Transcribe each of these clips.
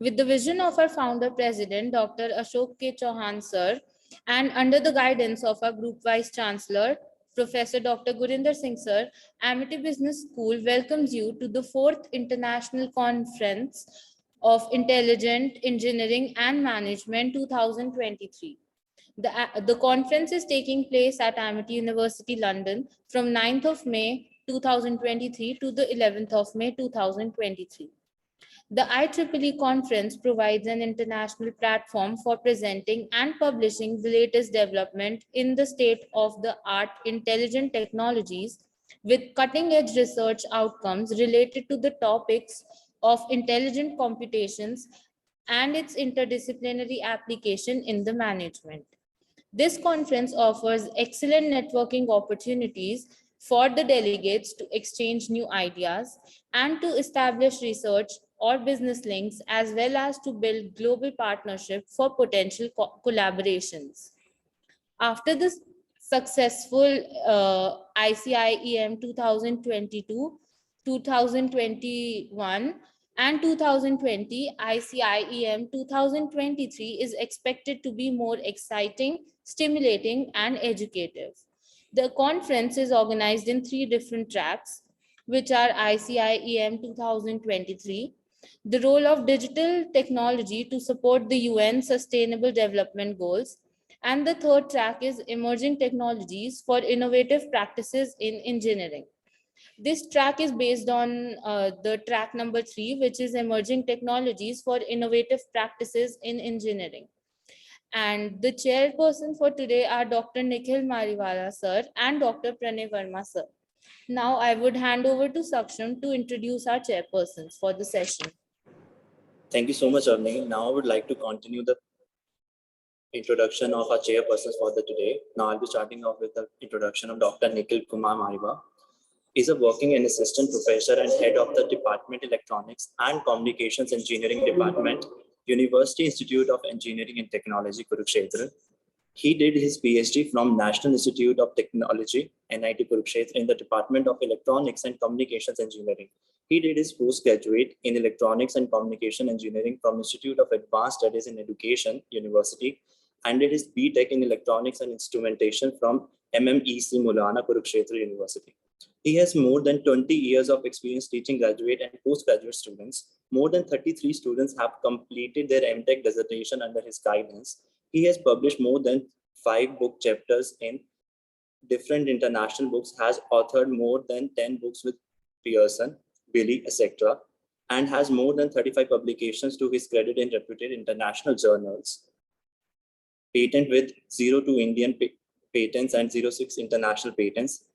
With the vision of our founder president, Dr. Ashok K. Chauhan sir, and under the guidance of our group vice chancellor, Professor Dr. Gurinder Singh sir, Amity Business School welcomes you to the 4th International Conference of Intelligent Engineering and Management 2023. The conference is taking place at Amity University, London from 9th of May 2023 to the 11th of May 2023. The IEEE conference provides an international platform for presenting and publishing the latest development in the state of the art intelligent technologies with cutting edge research outcomes related to the topics of intelligent computations and its interdisciplinary application in the management. This conference offers excellent networking opportunities for the delegates to exchange new ideas and to establish research or business links, as well as to build global partnership for potential collaborations. After the successful ICIEM 2022, 2021, and 2020, ICIEM 2023 is expected to be more exciting, stimulating, and educative. The conference is organized in 3 different tracks, which are ICIEM 2023, the role of digital technology to support the UN Sustainable Development Goals, and the third track is emerging technologies for innovative practices in engineering. This track is based on the track number 3, which is emerging technologies for innovative practices in engineering. And the chairperson for today are Dr. Nikhil Mariwala sir and Dr. Pranay Verma sir. Now I would hand over to Saksham to introduce our chairpersons for the session. Thank you so much, Arne. Now I would like to continue the introduction of our chairpersons for the today. Now I'll be starting off with the introduction of Dr. Nikhil Kumar Mariwala. He's a working and assistant professor and head of the Department Electronics and Communications Engineering Department, University Institute of Engineering and Technology, Kurukshetra. He did his PhD from National Institute of Technology, NIT Kurukshetra, in the Department of Electronics and Communications Engineering. He did his postgraduate in Electronics and Communication Engineering from Institute of Advanced Studies in Education, University, and did his BTech in Electronics and Instrumentation from MMEC Mulana, Kurukshetra University. He has more than 20 years of experience teaching graduate and postgraduate students. More than 33 students have completed their MTech dissertation under his guidance. He has published more than 5 book chapters in different international books, has authored more than 10 books with Pearson, Billy, etc., and has more than 35 publications to his credit in reputed international journals. Patent with 02 Indian patents and 06 international patents.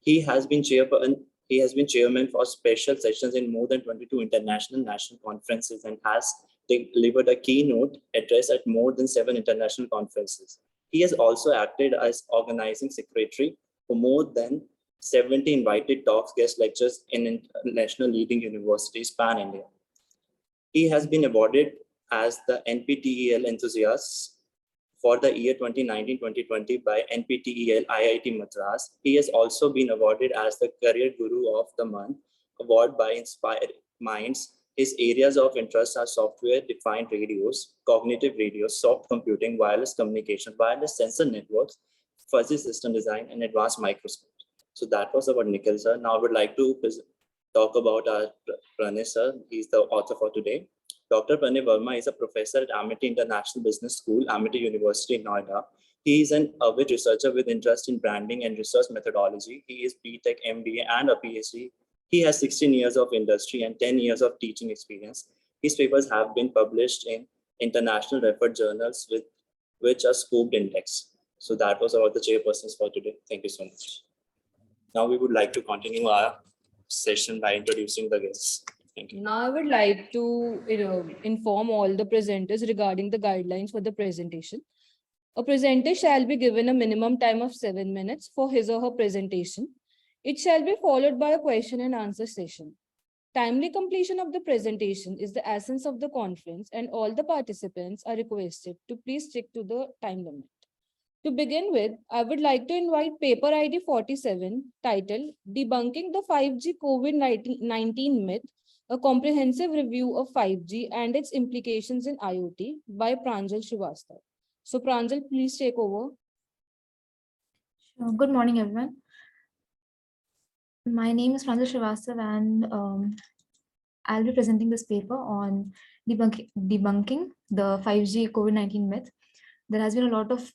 He has been chairman for special sessions in more than 22 international national conferences and has delivered a keynote address at more than 7 international conferences. He has also acted as organizing secretary for more than 70 invited talks, guest lectures in international leading universities pan-India. He has been awarded as the NPTEL enthusiast for the year 2019-2020 by NPTEL IIT Madras. He has also been awarded as the Career Guru of the Month award by Inspired Minds. His areas of interest are software-defined radios, cognitive radios, soft computing, wireless communication, wireless sensor networks, fuzzy system design, and advanced microscopes. So that was about Nikhil sir. Now I would like to talk about our Pranay sir. He's the author for today. Dr. Pranay Verma is a professor at Amity International Business School, Amity University in Noida. He is an avid researcher with interest in branding and research methodology. He is BTech, MBA, and a PhD. He has 16 years of industry and 10 years of teaching experience. His papers have been published in international referred journals with which are scoped index. So that was about the chairpersons for today. Thank you so much. Now we would like to continue our session by introducing the guests. Now I would like to inform all the presenters regarding the guidelines for the presentation. A presenter shall be given a minimum time of 7 minutes for his or her presentation. It shall be followed by a question and answer session. Timely completion of the presentation is the essence of the conference, and all the participants are requested to please stick to the time limit. To begin with, I would like to invite paper ID 47 titled Debunking the 5G COVID-19 Myth A comprehensive review of 5G and its implications in IoT by Pranjal Srivastava. So Pranjal, please take over. Good morning, everyone. My name is Pranjal Srivastava, and I'll be presenting this paper on debunking the 5G COVID-19 myth. There has been a lot of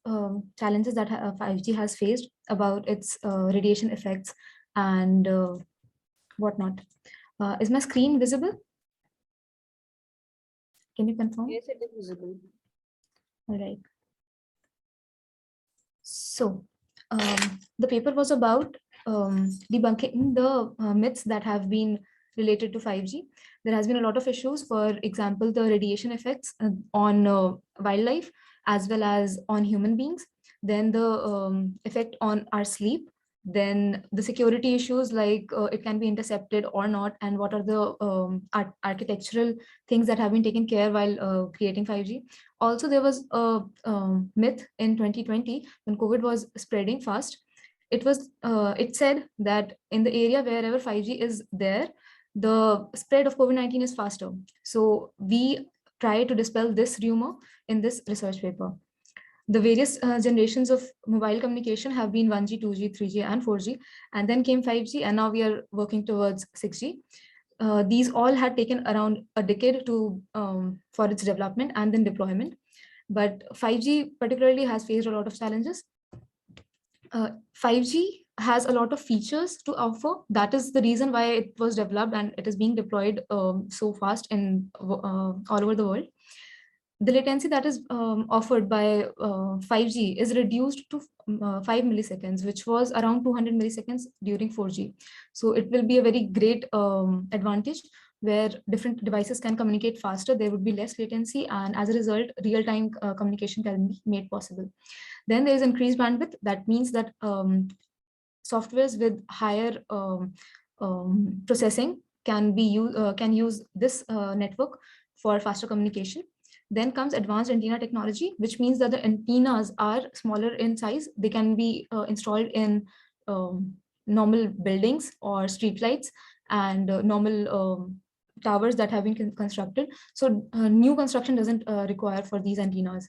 challenges that 5G has faced about its radiation effects and whatnot. Is my screen visible? Can you confirm? Yes, it is visible. All right. So the paper was about debunking the myths that have been related to 5G. There has been a lot of issues, for example, the radiation effects on wildlife as well as on human beings, then the effect on our sleep, then the security issues like it can be intercepted or not, and what are the architectural things that have been taken care while creating 5G. Also, there was a myth in 2020 when COVID was spreading fast. It said that in the area wherever 5G is there, the spread of COVID-19 is faster. So we try to dispel this rumor in this research paper. The various generations of mobile communication have been 1G, 2G, 3G, and 4G, and then came 5G, and now we are working towards 6G. These all had taken around a decade to for its development and then deployment. But 5G particularly has faced a lot of challenges. 5G has a lot of features to offer. That is the reason why it was developed and it is being deployed so fast in all over the world. The latency that is offered by 5G is reduced to 5 milliseconds, which was around 200 milliseconds during 4G. So it will be a very great advantage where different devices can communicate faster. There would be less latency, and as a result, real-time communication can be made possible. Then there is increased bandwidth. That means that softwares with higher processing can use this network for faster communication. Then comes advanced antenna technology, which means that the antennas are smaller in size. They can be installed in normal buildings or streetlights and normal towers that have been constructed. So new construction doesn't require for these antennas.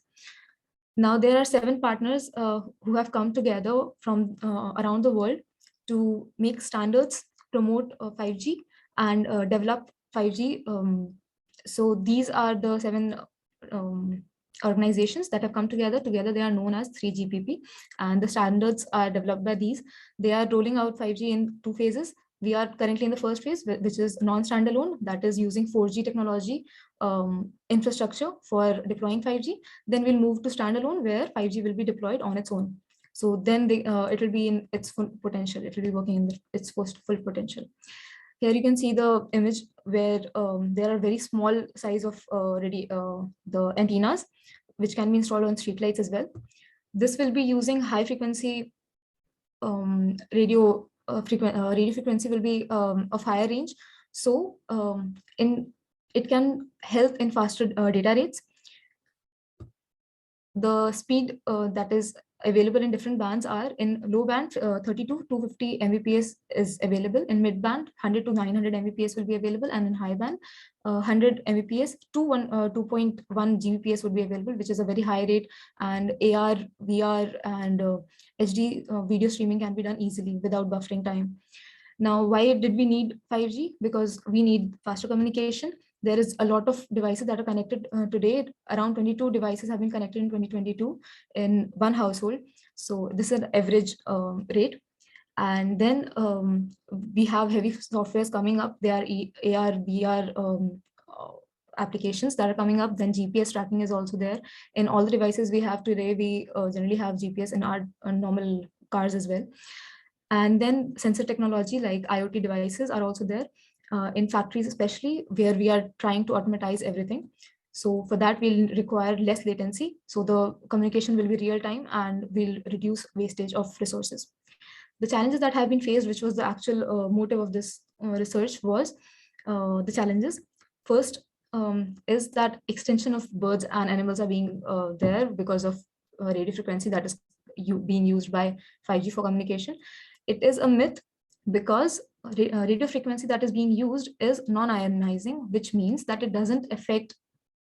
Now there are 7 partners who have come together from around the world to make standards, promote 5G, and develop 5G. So these are the 7 organizations that have come together. Together they are known as 3GPP, and the standards are developed by these. They are rolling out 5G in 2 phases. We are currently in the first phase, which is non-standalone, that is using 4G technology infrastructure for deploying 5G. Then we'll move to standalone, where 5G will be deployed on its own. So then it will be in its full potential. It will be working in its full potential. Here you can see the image where there are very small size of the antennas, which can be installed on streetlights as well. This will be using high frequency radio frequency will be of higher range. So it can help in faster data rates. The speed that is available in different bands are in low band 30 to 250 Mbps is available. In mid band 100 to 900 Mbps will be available, and in high band 100 Mbps to 2.1 Gbps would be available, which is a very high rate, and AR, VR, and HD video streaming can be done easily without buffering time. Now, why did we need 5G? Because we need faster communication. There is a lot of devices that are connected today. Around 22 devices have been connected in 2022 in one household. So this is an average rate. And then we have heavy softwares coming up. There are AR, VR applications that are coming up. Then GPS tracking is also there. In all the devices we have today, we generally have GPS in our normal cars as well. And then sensor technology like IoT devices are also there. In factories especially, where we are trying to automatize everything. So for that, we'll require less latency. So the communication will be real time and will reduce wastage of resources. The challenges that have been faced, which was the actual motive of this research, was the challenges. First is that extinction of birds and animals are being there because of radio frequency that is being used by 5G for communication. It is a myth because radio frequency that is being used is non-ionizing, which means that it doesn't affect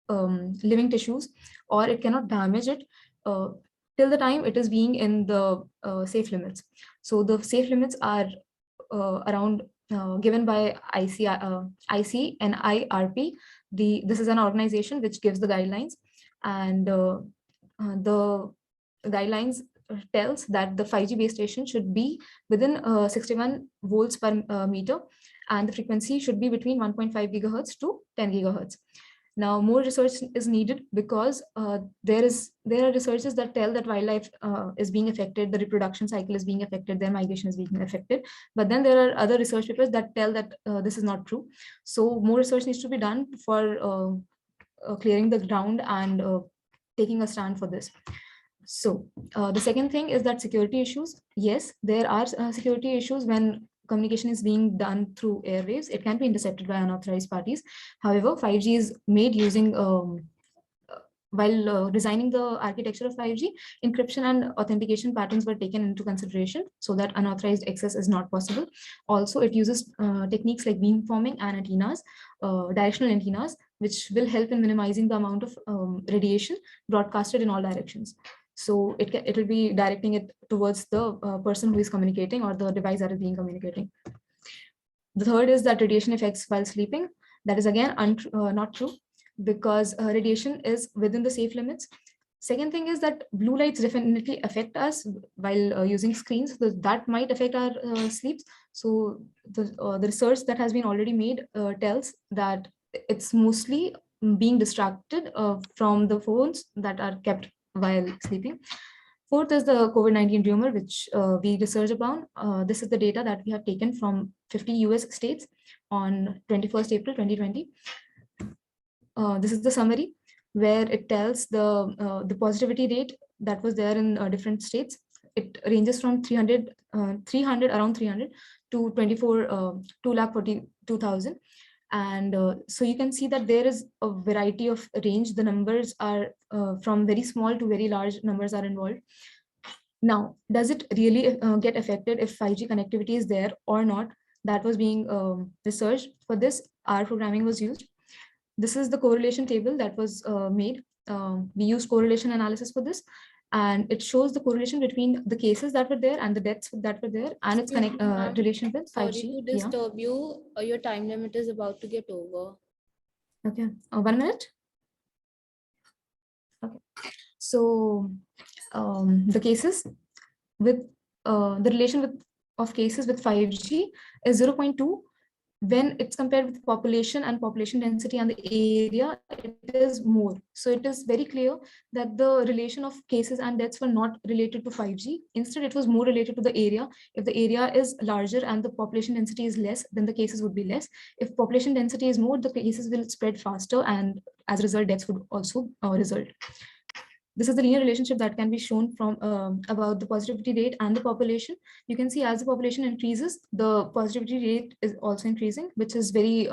living tissues, or it cannot damage it till the time it is being in the safe limits. So the safe limits are around given by ICIERP. This is an organization which gives the guidelines, and the guidelines tells that the 5G base station should be within 61 volts per meter, and the frequency should be between 1.5 gigahertz to 10 gigahertz. Now, more research is needed because there are researches that tell that wildlife is being affected, the reproduction cycle is being affected, their migration is being affected. But then there are other research papers that tell that this is not true. So more research needs to be done for clearing the ground and taking a stand for this. So the second thing is that security issues. Yes, there are security issues when communication is being done through airwaves. It can be intercepted by unauthorized parties. However, 5G is made using while designing the architecture of 5G, encryption and authentication patterns were taken into consideration so that unauthorized access is not possible. Also, it uses techniques like beamforming and antennas, directional antennas, which will help in minimizing the amount of radiation broadcasted in all directions. So it will be directing it towards the person who is communicating or the device that is being communicating. The third is that radiation effects while sleeping. That is again not true, because radiation is within the safe limits. Second thing is that blue lights definitely affect us while using screens. So that might affect our sleeps. So the research that has been already made tells that it's mostly being distracted from the phones that are kept while sleeping. Fourth is the COVID-19 rumor, which we researched upon. This is the data that we have taken from 50 US states on 21st April 2020. This is the summary where it tells the positivity rate that was there in different states. It ranges from 300 around 300 to 2,42,000. And so you can see that there is a variety of range. The numbers are from very small to very large numbers are involved. Now, does it really get affected if 5G connectivity is there or not? That was being researched. For this, R programming was used. This is the correlation table that was made. We used correlation analysis for this, and it shows the correlation between the cases that were there and the deaths that were there, and its relation with 5G. Sorry to disturb you. Your time limit is about to get over. Okay, 1 minute. Okay, so the cases with the relation of cases with 5G is 0.2. When it's compared with population and population density and the area, it is more. So it is very clear that the relation of cases and deaths were not related to 5G. Instead, it was more related to the area. If the area is larger and the population density is less, then the cases would be less. If population density is more, the cases will spread faster, and as a result, deaths would also result. This is the linear relationship that can be shown from about the positivity rate and the population. You can see as the population increases, the positivity rate is also increasing, which is very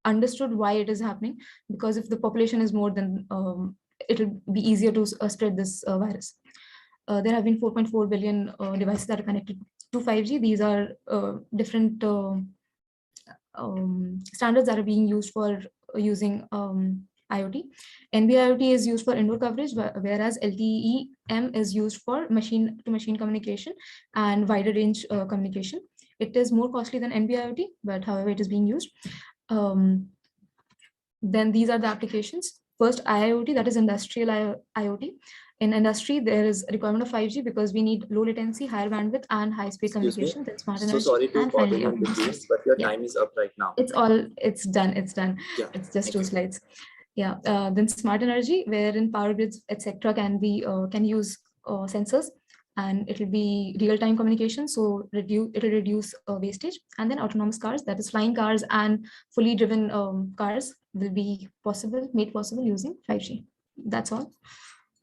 understood why it is happening, because if the population is more, then it will be easier to spread this virus. There have been 4.4 billion devices that are connected to 5G. These are different standards that are being used for using IoT. NB-IoT is used for indoor coverage, whereas LTE-M is used for machine-to-machine communication and wider range communication. It is more costly than NB-IoT, but however, it is being used. Then these are the applications. First, IIoT, that is industrial IoT. In industry, there is a requirement of 5G because we need low latency, higher bandwidth, and high-speed communication. That's smart energy. So sorry to bother you in between, but your time is up right now. It's done. Yeah, it's just 2 slides. Yeah. Then smart energy, wherein power grids, etc., can use sensors, and it will be real-time communication, so it will reduce wastage. And then autonomous cars, that is flying cars and fully driven cars, will be made possible using 5G. That's all.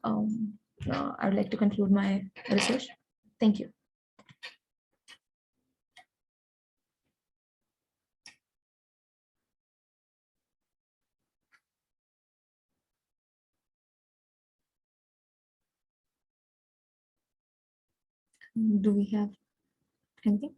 I would like to conclude my research. Thank you. Do we have anything?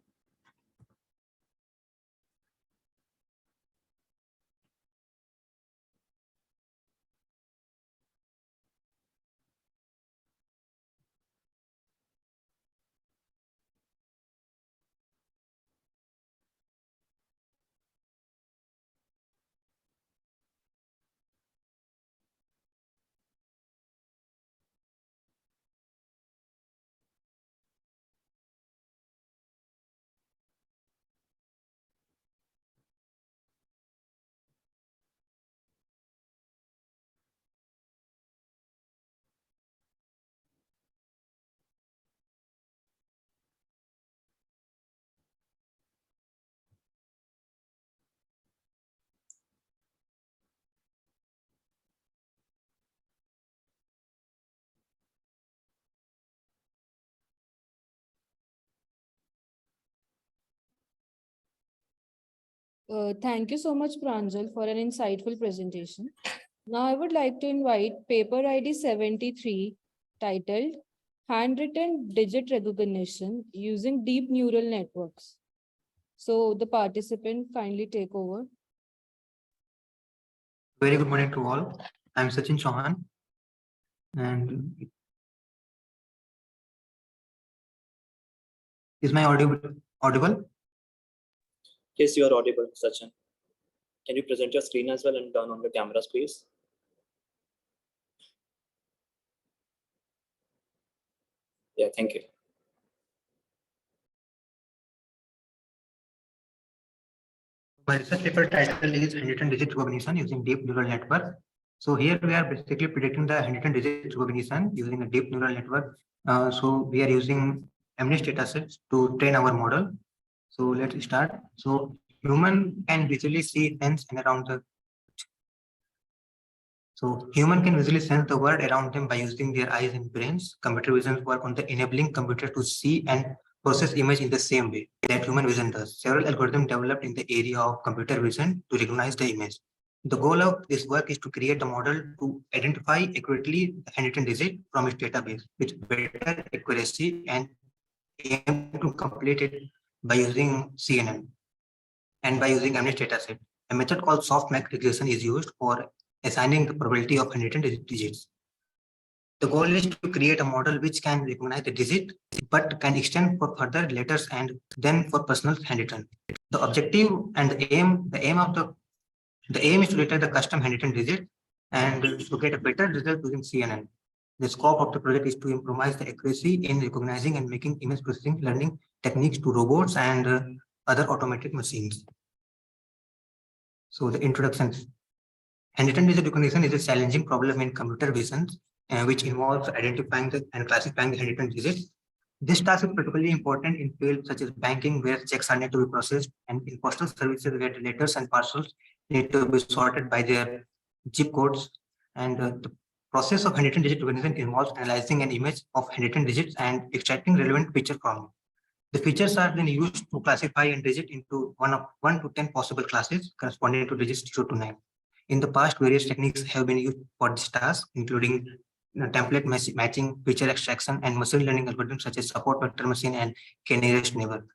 Thank you so much, Pranjal, for an insightful presentation. Now I would like to invite paper ID 73 titled Handwritten Digit Recognition Using Deep Neural Networks. So the participant kindly take over. Very good morning to all. I'm Sachin Chauhan, and is my audible? Yes, you are audible, Sachin. Can you present your screen as well and turn on the cameras, please? Yeah, thank you. My research paper title is Handwritten Digit Recognition Using Deep Neural Network. So here we are basically predicting the handwritten digit recognition using a deep neural network. So we are using MNIST datasets to train our model. So let's start. So human can visually see things and around the So human can visually sense the world around them by using their eyes and brains. Computer vision work on the enabling computer to see and process image in the same way that human vision does. Several algorithms developed in the area of computer vision to recognize the image. The goal of this work is to create a model to identify accurately the handwritten digit from its database with better accuracy and aim to complete it by using CNN and by using MNIST dataset. A method called softmax regression is used for assigning the probability of handwritten digits. The goal is to create a model which can recognize the digit, but can extend for further letters and then for personal handwritten. The objective and the aim is to detect the custom handwritten digit and to get a better result using CNN. The scope of the project is to improve the accuracy in recognizing and making image processing learning techniques to robots and other automated machines. So the introduction. Handwritten digit recognition is a challenging problem in computer vision, which involves identifying and classifying the handwritten digits. This task is particularly important in fields such as banking, where checks are need to be processed, and in postal services, where the letters and parcels need to be sorted by their zip codes. And the process of handwritten digit recognition involves analyzing an image of handwritten digits and extracting relevant feature from it. The features are then used to classify and digit into 1 to 10 possible classes corresponding to digits 0 to 9. In the past, various techniques have been used for this task, including template matching, feature extraction, and machine learning algorithms such as support vector machine and k-nearest neighbor.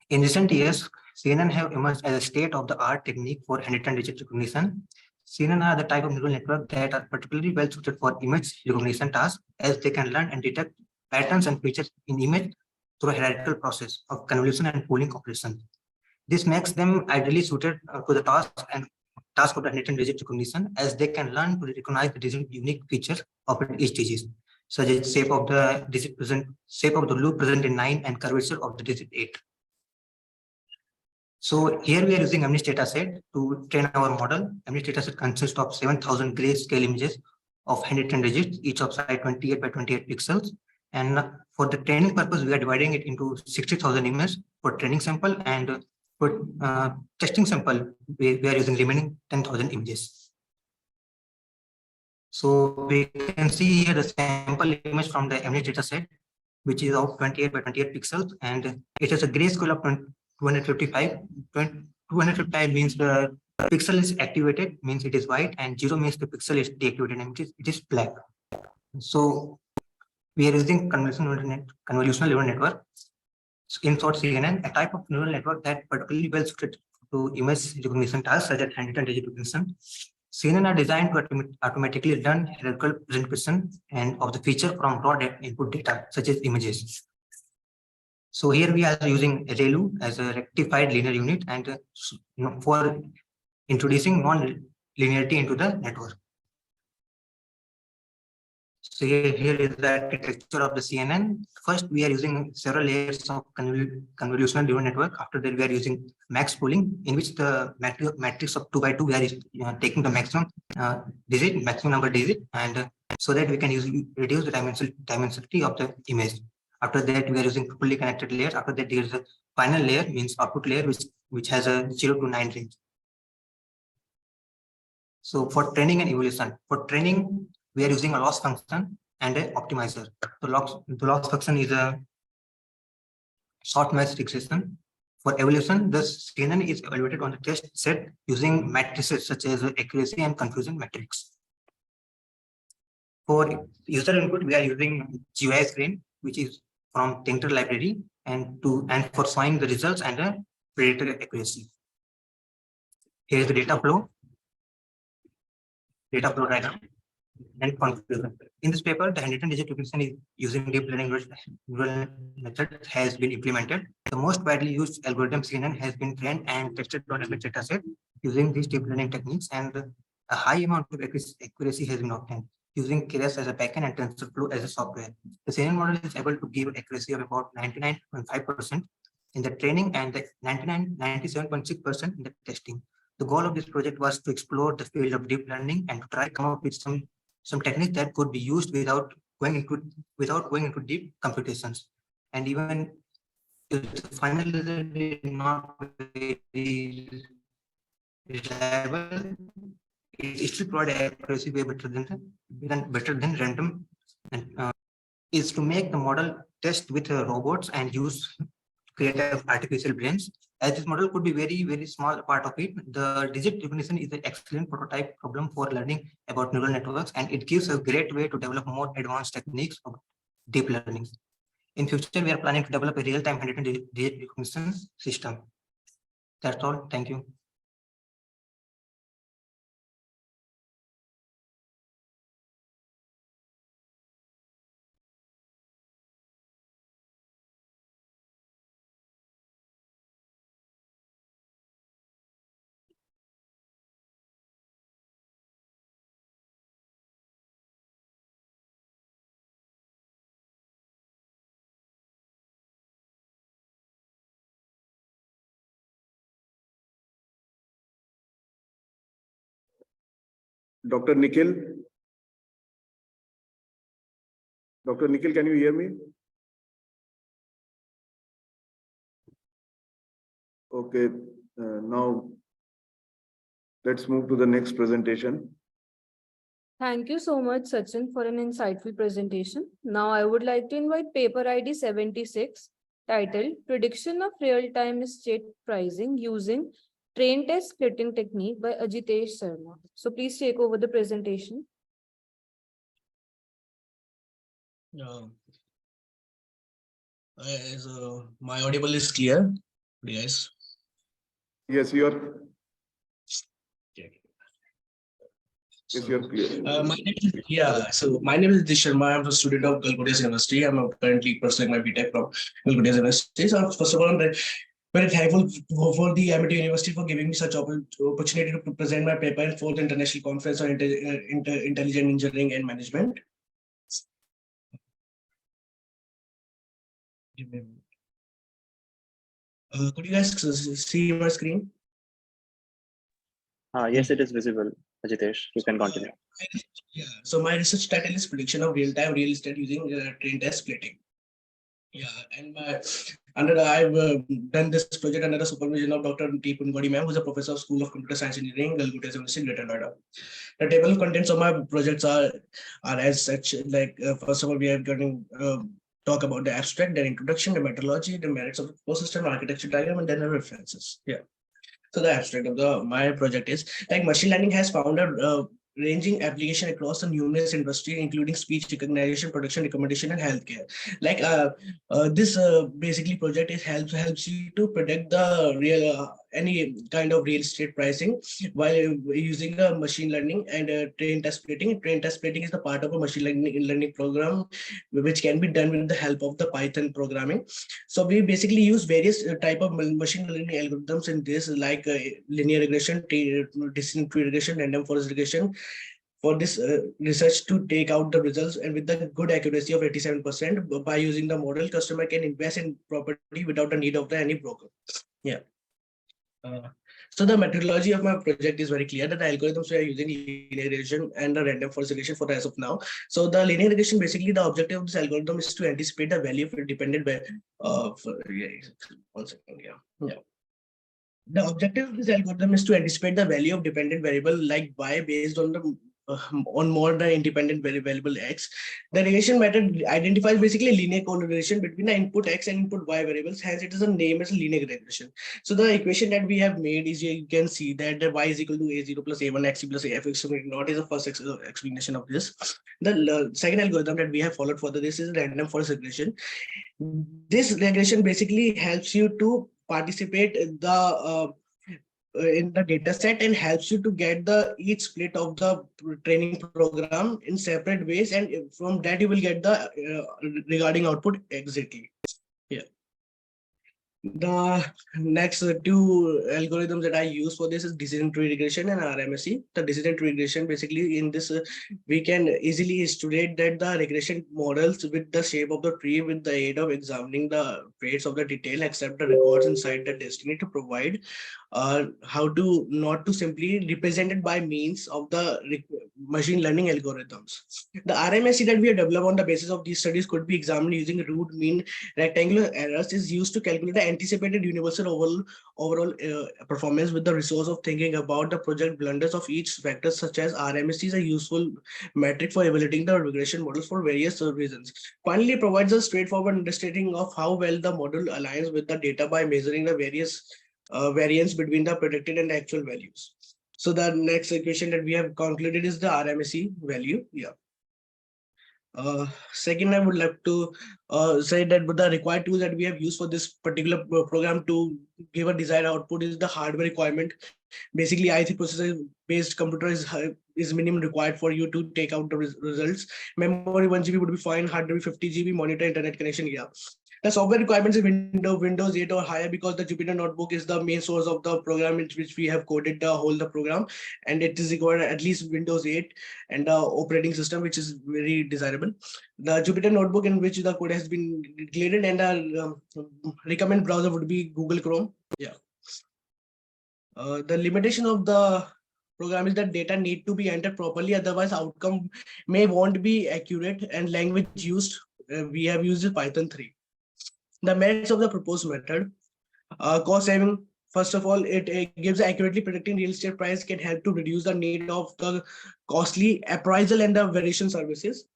In recent years, CNN have emerged as a state-of-the-art technique for handwritten digit recognition. CNN are the type of neural network that are particularly well suited for image recognition tasks, as they can learn and detect patterns and features in image through a hierarchical process of convolution and pooling operations. This makes them ideally suited to the task of the handwritten digit recognition, as they can learn to recognize the digit unique features of each digit, such as shape of the digit present, shape of the loop present in 9, and curvature of the digit 8. So here we are using MNIST dataset to train our model. MNIST dataset consists of 7,000 grayscale images of handwritten digits, each of size 28 by 28 pixels. And for the training purpose, we are dividing it into 60,000 images for training sample, and for testing sample, we are using remaining 10,000 images. So we can see here the sample image from the MNIST dataset, which is of 28 by 28 pixels, and it has a grayscale of 255. 255 means the pixel is activated, means it is white, and 0 means the pixel is deactivated, and it is black. So we are using convolutional neural network, in short CNN, a type of neural network that particularly well suited to image recognition tasks such as handwritten digit recognition. CNN are designed to automatically learn hierarchical presentation and of the feature from raw input data such as images. So here we are using ReLU as a rectified linear unit, and for introducing non-linearity into the network. So here is the architecture of the CNN. First, we are using several layers of convolutional neural network. After that, we are using max pooling, in which the matrix of 2 by 2, we are taking the maximum number digit, and so that we can reduce the dimensionality of the image. After that, we are using fully connected layers. After that, there is a final layer, means output layer, which has a 0 to 9 range. So for training and evolution, for training, we are using a loss function and an optimizer. The loss function is a short match regression For evaluation, the CNN is evaluated on the test set using matrices such as accuracy and confusion matrix. For user input, we are using GUI screen, which is from Tincture library, and for showing the results and the predictor accuracy. Here is the data flow diagram and conclusion. In this paper, the handwritten digit recognition is using deep learning neural method has been implemented. The most widely used algorithm CNN has been trained and tested on a data set using these deep learning techniques, and a high amount of accuracy has been obtained using Keras as a backend and TensorFlow as a software. The CNN model is able to give accuracy of about 99.5% in the training and the 97.6% in the testing. The goal of this project was to explore the field of deep learning and to try to come up with some techniques that could be used without going into deep computations. And even if the final result is not very reliable, it still provide accuracy way better than random, and is to make the model test with robots and use creative artificial brains. As this model could be very small part of it, the digit recognition is an excellent prototype problem for learning about neural networks, and it gives a great way to develop more advanced techniques of deep learning. In future, we are planning to develop a real-time handwritten digit recognition system. That's all. Thank you. Dr. Nikhil? Dr. Nikhil, can you hear me? Okay, now let's move to the next presentation. Thank you so much, Sachin, for an insightful presentation. Now I would like to invite paper ID 76, titled Prediction of Real-Time State Pricing Using Train Test Splitting Technique by Ajitesh Sharma. So please take over the presentation. My audible is clear, yes? Yes, you are. Yes, you're clear. My name is, my name is Ajitesh Sharma. I'm a student of Galgodias University. I'm currently pursuing my BTech from Galgodias University. So first of all, I'm very thankful for the Amity University for giving me such opportunity to present my paper in 4th International Conference on Intelligent Engineering and Management. Could you guys see my screen? Yes, it is visible, Ajitesh. You can continue. Yeah. So my research title is Prediction of Real-Time Real Estate Using Train Test Splitting. Yeah, and I've done this project under the supervision of Dr. T. Pungodi ma'am, who's a professor of School of Computer Science Engineering, Galgodias University, Greater Noida. The table of contents of my projects are as such. Like first of all, we are going to talk about the abstract, then introduction, the methodology, the merits of the ecosystem, architecture diagram, and then the references. Yeah. So the abstract of my project is like machine learning has found a ranging application across the numerous industry, including speech recognition, production, recommendation, and healthcare. Like this basically project is helps you to predict the real any kind of real estate pricing while using a machine learning and train test splitting. Train test splitting is the part of a machine learning program which can be done with the help of the Python programming. So we basically use various type of machine learning algorithms in this, like linear regression, distant tree regression, random forest regression, for this research to take out the results, and with the good accuracy of 87%. By using the model, customer can invest in property without the need of any broker. Yeah. So the methodology of my project is very clear, that the algorithms we are using linear regression and the random forest regression for as of now. So the linear regression, basically the objective of this algorithm is to anticipate the value of a dependent The objective of this algorithm is to anticipate the value of dependent variable like y based on the on more the independent variable X. The regression method identifies basically a linear correlation between the input X and input Y variables. Hence, it is a name as a linear regression. So the equation that we have made is, you can see that the Y is equal to A0 plus A1 XC plus AFX naught is the first explanation of this. The second algorithm that we have followed for this is random forest regression. This regression basically helps you to participate in the data set and helps you to get the each split of the training program in separate ways, and from that you will get the regarding output exactly. Yeah. The next two algorithms that I use for this is decision tree regression and RMSE. The decision tree regression, basically in this, we can easily estimate that the regression models with the shape of the tree with the aid of examining the traits of the detail, accept the records inside the destiny to provide how to not to simply represent it by means of the machine learning algorithms. The RMSE that we have developed on the basis of these studies could be examined using root mean rectangular errors is used to calculate the anticipated universal overall performance with the resource of thinking about the project blunders of each factor, such as RMSE is a useful metric for evaluating the regression models for various reasons. Finally, it provides a straightforward understanding of how well the model aligns with the data by measuring the various variance between the predicted and actual values. So the next equation that we have concluded is the RMSE value. Yeah. Second, I would like to say that the required tools that we have used for this particular program to give a desired output is the hardware requirement. Basically, i3 processor based computer is minimum required for you to take out the results. Memory 1 GB would be fine, hard drive 50 GB, monitor, internet connection. Yeah. The software requirements is Windows 8 or higher, because the Jupyter Notebook is the main source of the program in which we have coded the program, and it is required at least Windows 8 and the operating system, which is very desirable. The Jupyter Notebook in which the code has been declared, and the recommend browser would be Google Chrome. Yeah. The limitation of the program is that data need to be entered properly, otherwise outcome may won't be accurate, and language used, we have used Python 3. The merits of the proposed method: cost saving. First of all, it gives accurately predicting real estate price, can help to reduce the need of the costly appraisal and the variation services.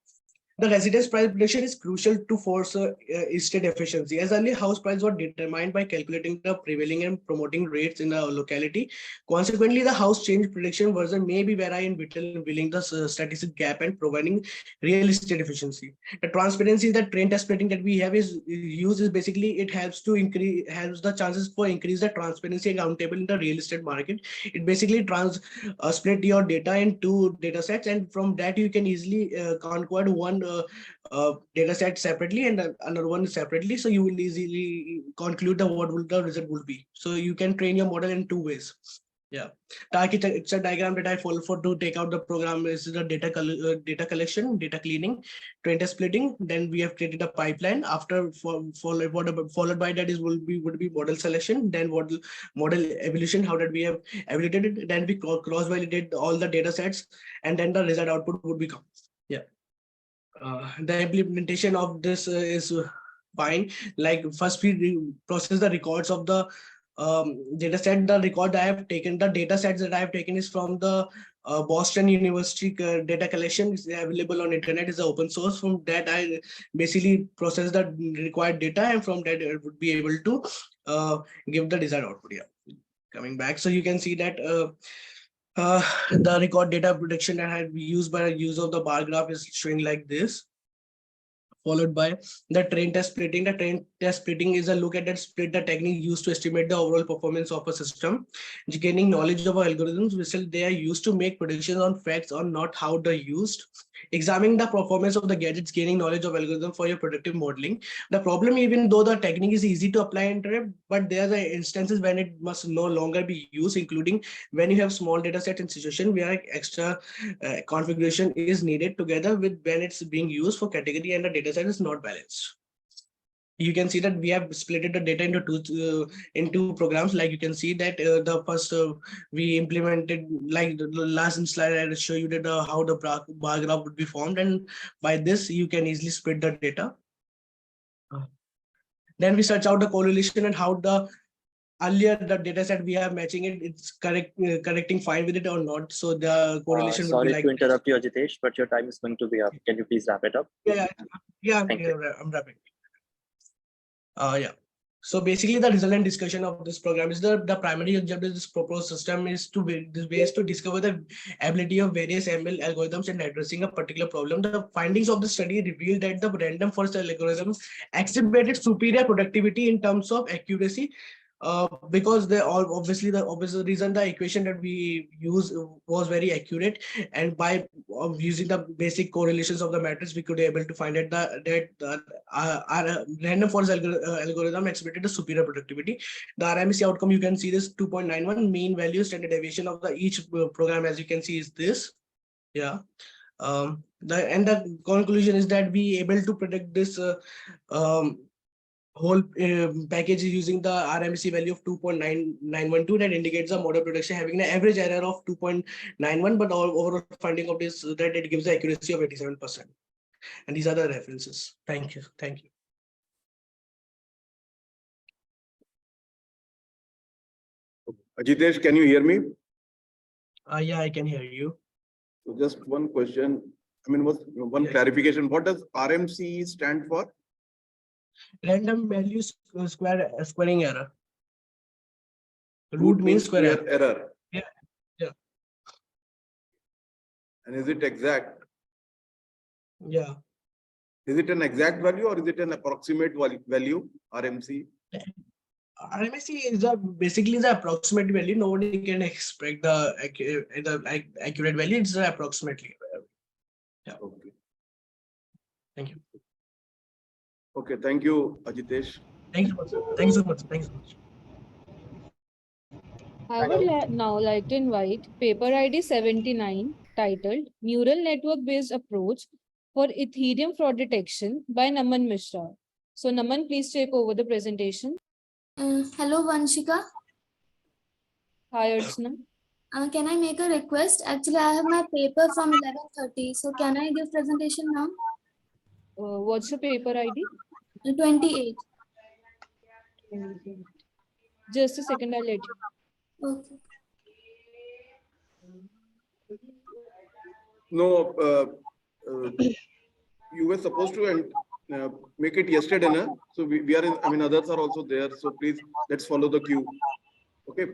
The residence price prediction is crucial to force estate efficiency, as early house prices were determined by calculating the prevailing and promoting rates in the locality. Consequently, the house change prediction version may be vary in filling the statistic gap and providing real estate efficiency. The transparency that train test splitting that we have is used is basically it helps to helps the chances for increase the transparency and accountable in the real estate market. It basically split your data into data sets, and from that you can easily conquer one data set separately and another one separately, so you will easily conclude what will the result will be. So you can train your model in two ways. Yeah, the architecture diagram that I follow for to take out the program is the data collection, data cleaning, train test splitting. Then we have created a pipeline. After followed by that is would be model selection, then model evaluation. How that we have evaluated it, then we cross validate all the data sets, and then the result output would become. Yeah. The implementation of this is fine. Like first we process the records of the data set. The record I have taken, the data sets that I have taken is from the Boston University data collection, is available on internet, is open source. From that I basically process the required data, and from that I would be able to give the desired output. Yeah, coming back, so you can see that the record data prediction that had used by use of the bar graph is showing like this, followed by the train test splitting. The train test splitting is a look at that split the technique used to estimate the overall performance of a system. Gaining knowledge of algorithms, which they are used to make predictions on facts or not how they're used. Examining the performance of the gadgets, gaining knowledge of algorithm for your predictive modeling. The problem, even though the technique is easy to apply and interrupt, but there are instances when it must no longer be used, including when you have small data set in situation where extra configuration is needed together with when it's being used for category and the data set is not balanced. You can see that we have split the data into programs. Like you can see that the first we implemented, like the last slide I show you that how the bar graph would be formed, and by this you can easily split the data. Then we search out the correlation and how the earlier the data set we have matching it, it's correcting fine with it or not. So the correlation would be Sorry like to interrupt you, Ajitesh, but your time is going to be up. Can you please wrap it up? yeah, Thank you. I'm wrapping. Yeah. So basically, the resultant discussion of this program is the primary objective of this proposed system is to discover the ability of various ML algorithms in addressing a particular problem. The findings of the study revealed that the random forest algorithms exhibited superior productivity in terms of accuracy. Because they all obviously the obvious reason the equation that we use was very accurate, and by using the basic correlations of the matrix, we could be able to find that our random forest algorithm exhibited a superior productivity. The RMC outcome, you can see this 2.91 mean value standard deviation of the each program, as you can see, is this. Yeah. The conclusion is that we able to predict this whole package is using the RMC value of 2.912 that indicates a model prediction having an average error of 2.91, but overall finding of this that it gives the accuracy of 87%. And these are the references. Thank you. Thank you. Ajitesh, can you hear me? Yeah, I can hear you. So just one question. I mean, one clarification. What does RMC stand for? Random value squaring error. Root means square error. Yeah. Yeah. And is it exact? Yeah. Is it an exact value or is it an approximate value, RMC? RMC is basically the approximate value. Nobody can expect the accurate value. It's approximately. Yeah. Okay. Thank you. Okay. Thank you, Ajitesh. Thank you so much. Thank you so much. Thank you so much. I would now like to invite paper ID 79 titled Neural Network Based Approach for Ethereum Fraud Detection by Naman Mishra. So Naman, please take over the presentation. Hello, Vanshika. Hi, Archana. Can I make a request? Actually, I have my paper from 11:30. So can I give presentation now? What's your paper ID? 28. Just a second, I'll let you. Okay. No, you were supposed to make it yesterday, no? So we are in, I mean, others are also there. So please, let's follow the queue. Okay.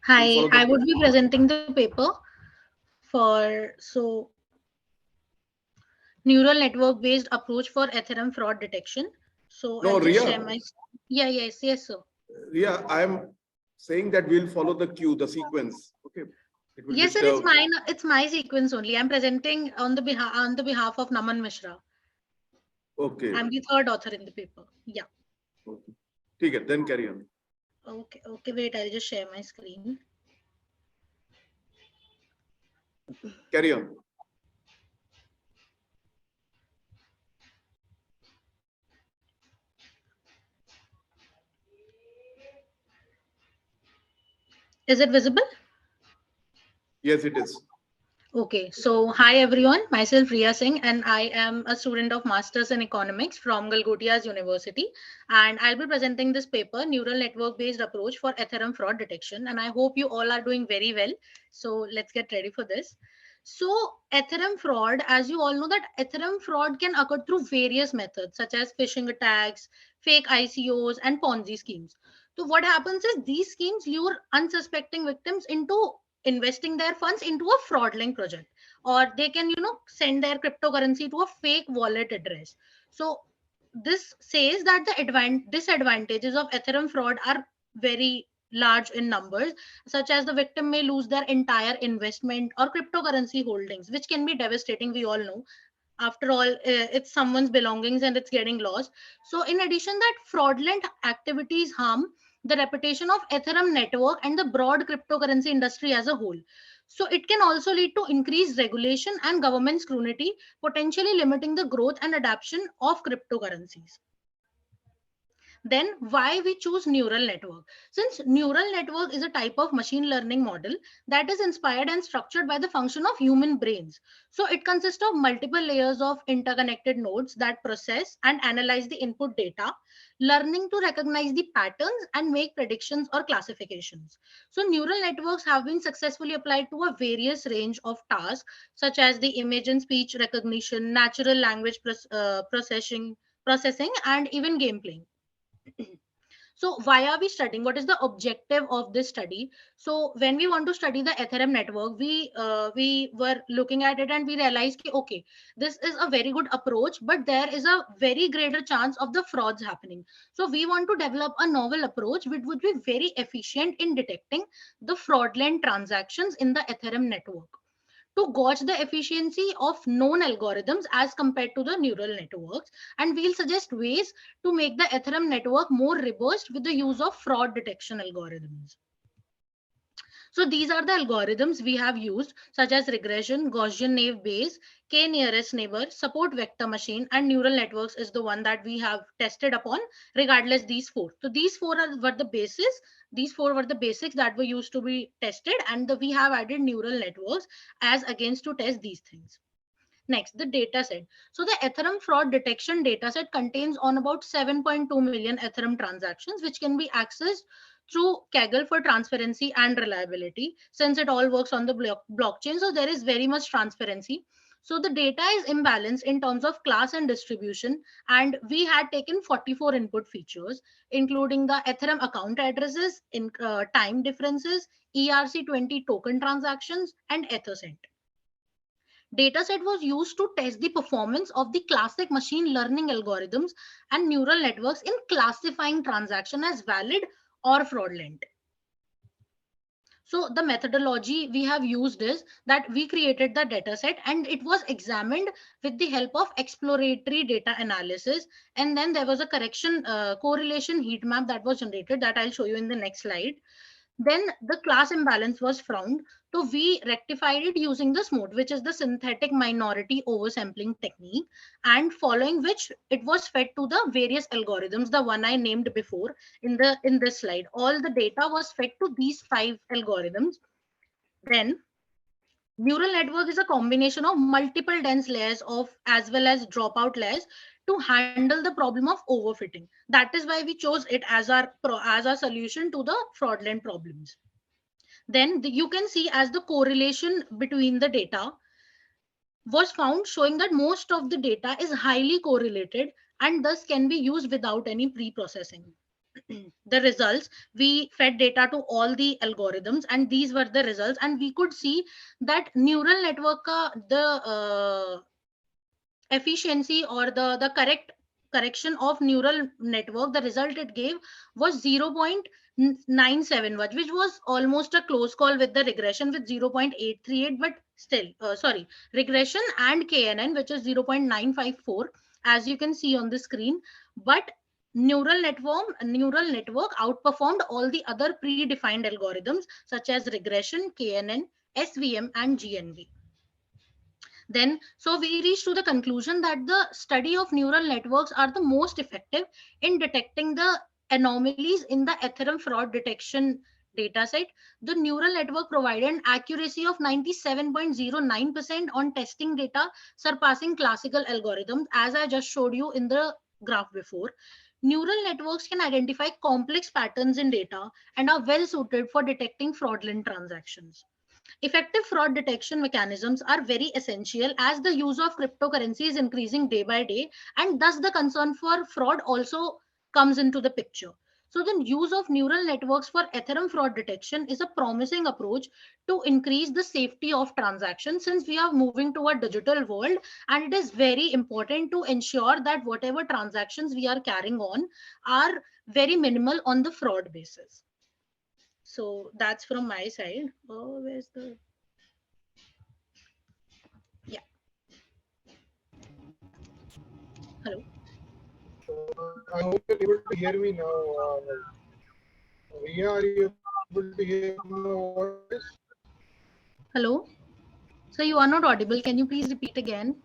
Hi, I would be presenting the paper neural network based approach for Ethereum fraud detection. So no, I'll just Ria. share my. Yeah, yes, sir. Ria, I am saying that we'll follow the queue, the sequence. Okay. Yes, sir. It's mine. It's my sequence only. I'm presenting on the behalf of Naman Mishra. Okay. I'm the third author in the paper. Yeah. Okay. Then carry on. Okay. Okay. Wait, I'll just share my screen. Carry on. Is it visible? Yes, it is. Okay, so hi everyone, myself Riya Singh and I am a student of Masters in Economics from Galgodia's University, and I'll be presenting this paper, Neural Network Based Approach for Ethereum Fraud Detection, and I hope you all are doing very well. So let's get ready for this. So Ethereum fraud, as you all know that Ethereum fraud can occur through various methods such as phishing attacks, fake ICOs and Ponzi schemes. So what happens is these schemes lure unsuspecting victims into investing their funds into a fraudulent project, or they can send their cryptocurrency to a fake wallet address. So this says that the disadvantages of Ethereum fraud are very large in numbers, such as the victim may lose their entire investment or cryptocurrency holdings, which can be devastating, we all know. After all, it's someone's belongings and it's getting lost. So in addition, that fraudulent activities harm the reputation of Ethereum network and the broad cryptocurrency industry as a whole. So it can also lead to increased regulation and government scrutiny, potentially limiting the growth and adoption of cryptocurrencies. Then why we choose neural network? Since neural network is a type of machine learning model that is inspired and structured by the function of human brains. So it consists of multiple layers of interconnected nodes that process and analyze the input data, learning to recognize the patterns and make predictions or classifications. So neural networks have been successfully applied to a various range of tasks such as the image and speech recognition, natural language processing, and even game playing. So why are we studying? What is the objective of this study? So when we want to study the Ethereum network, we were looking at it and we realized that, okay, this is a very good approach, but there is a very greater chance of the frauds happening. So we want to develop a novel approach which would be very efficient in detecting the fraudulent transactions in the Ethereum network, to gauge the efficiency of known algorithms as compared to the neural networks. And we'll suggest ways to make the Ethereum network more robust with the use of fraud detection algorithms. So these are the algorithms we have used, such as regression, Gaussian naive Bayes, K nearest neighbor, support vector machine, and neural networks is the one that we have tested upon. Regardless, these four. So these were the basis. These four were the basics that were used to be tested, and we have added neural networks as against to test these things. Next, the data set. So the Ethereum fraud detection data set contains on about 7.2 million Ethereum transactions, which can be accessed through Kaggle for transparency and reliability, since it all works on the blockchain. So there is very much transparency. So the data is imbalanced in terms of class and distribution, and we had taken 44 input features, including the Ethereum account addresses, in time differences, ERC20 token transactions, and Ethercent. Dataset was used to test the performance of the classic machine learning algorithms and neural networks in classifying transaction as valid or fraudulent. So the methodology we have used is that we created the dataset and it was examined with the help of exploratory data analysis. And then there was a correlation heat map that was generated that I'll show you in the next slide. Then the class imbalance was found. So we rectified it using the SMOTE, which is the synthetic minority oversampling technique, and following which it was fed to the various algorithms, the one I named before in this slide. All the data was fed to these 5 algorithms. Then neural network is a combination of multiple dense layers of as well as dropout layers to handle the problem of overfitting. That is why we chose it as our solution to the fraudulent problems. Then you can see as the correlation between the data was found, showing that most of the data is highly correlated and thus can be used without any pre-processing. The results, we fed data to all the algorithms and these were the results, and we could see that neural network the efficiency or the correction of neural network, the result it gave was 0.97, which was almost a close call with the regression with 0.838, but still sorry, regression and KNN, which is 0.954, as you can see on the screen. But neural network outperformed all the other predefined algorithms such as regression, KNN, SVM, and GNV. Then, so we reached to the conclusion that the study of neural networks are the most effective in detecting the anomalies in the Ethereum fraud detection dataset. The neural network provided an accuracy of 97.09% on testing data, surpassing classical algorithms, as I just showed you in the graph before. Neural networks can identify complex patterns in data and are well suited for detecting fraudulent transactions. Effective fraud detection mechanisms are very essential as the use of cryptocurrency is increasing day by day, and thus the concern for fraud also comes into the picture. So the use of neural networks for Ethereum fraud detection is a promising approach to increase the safety of transactions, since we are moving to a digital world, and it is very important to ensure that whatever transactions we are carrying on are very minimal on the fraud basis. So that's from my side. Oh, where's the... Yeah. Hello. I hope you're able to hear me now. Ria, are you able to hear my voice? Hello. So you are not audible. Can you please repeat again?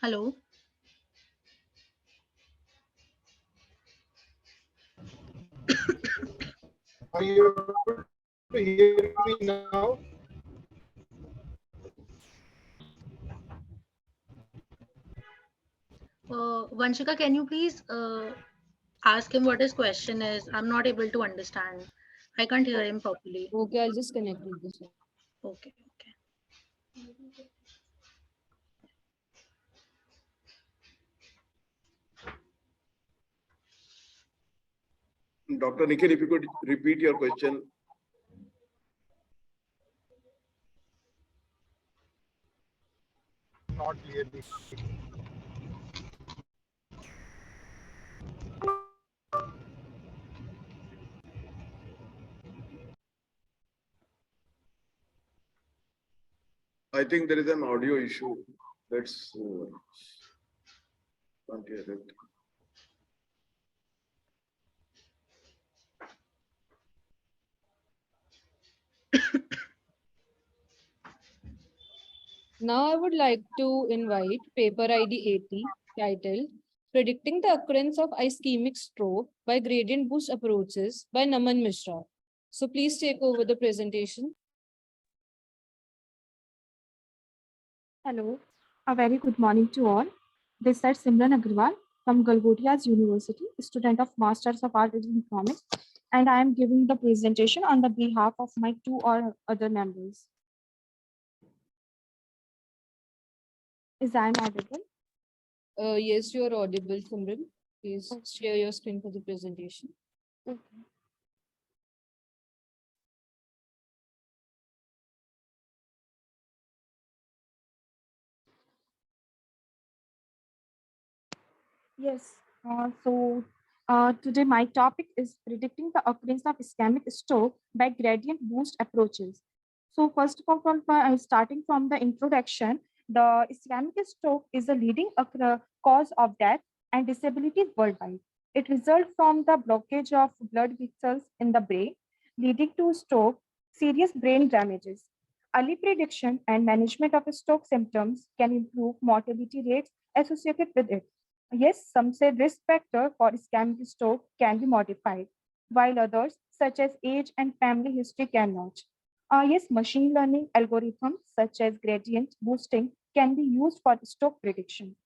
Hello. Are you able to hear me now? Vanshika, can you please ask him what his question is? I'm not able to understand. I can't hear him properly. Okay, I'll just connect with this one. Okay, okay. Dr. Nikhil, if you could repeat your question. Not clearly. I think there is an audio issue. Let's can't hear it. Now I would like to invite paper ID 80 titled Predicting the Occurrence of Ischemic Stroke by Gradient Boost Approaches by Naman Mishra. So please take over the presentation. Hello, a very good morning to all. This is Simran Agrawal from Galgodia's University, student of Masters of Art in Economics, and I am giving the presentation on the behalf of my two or other members. Is I am audible? Yes, you are audible, Simran. Please share your screen for the presentation. Okay. Yes. Today my topic is predicting the occurrence of ischemic stroke by gradient boost approaches. So first of all, starting from the introduction, the ischemic stroke is a leading cause of death and disability worldwide. It results from the blockage of blood vessels in the brain, leading to stroke, serious brain damages. Early prediction and management of stroke symptoms can improve mortality rates associated with it. Yes, some say risk factor for ischemic stroke can be modified, while others, such as age and family history, cannot. Yes, machine learning algorithms such as gradient boosting can be used for stroke prediction,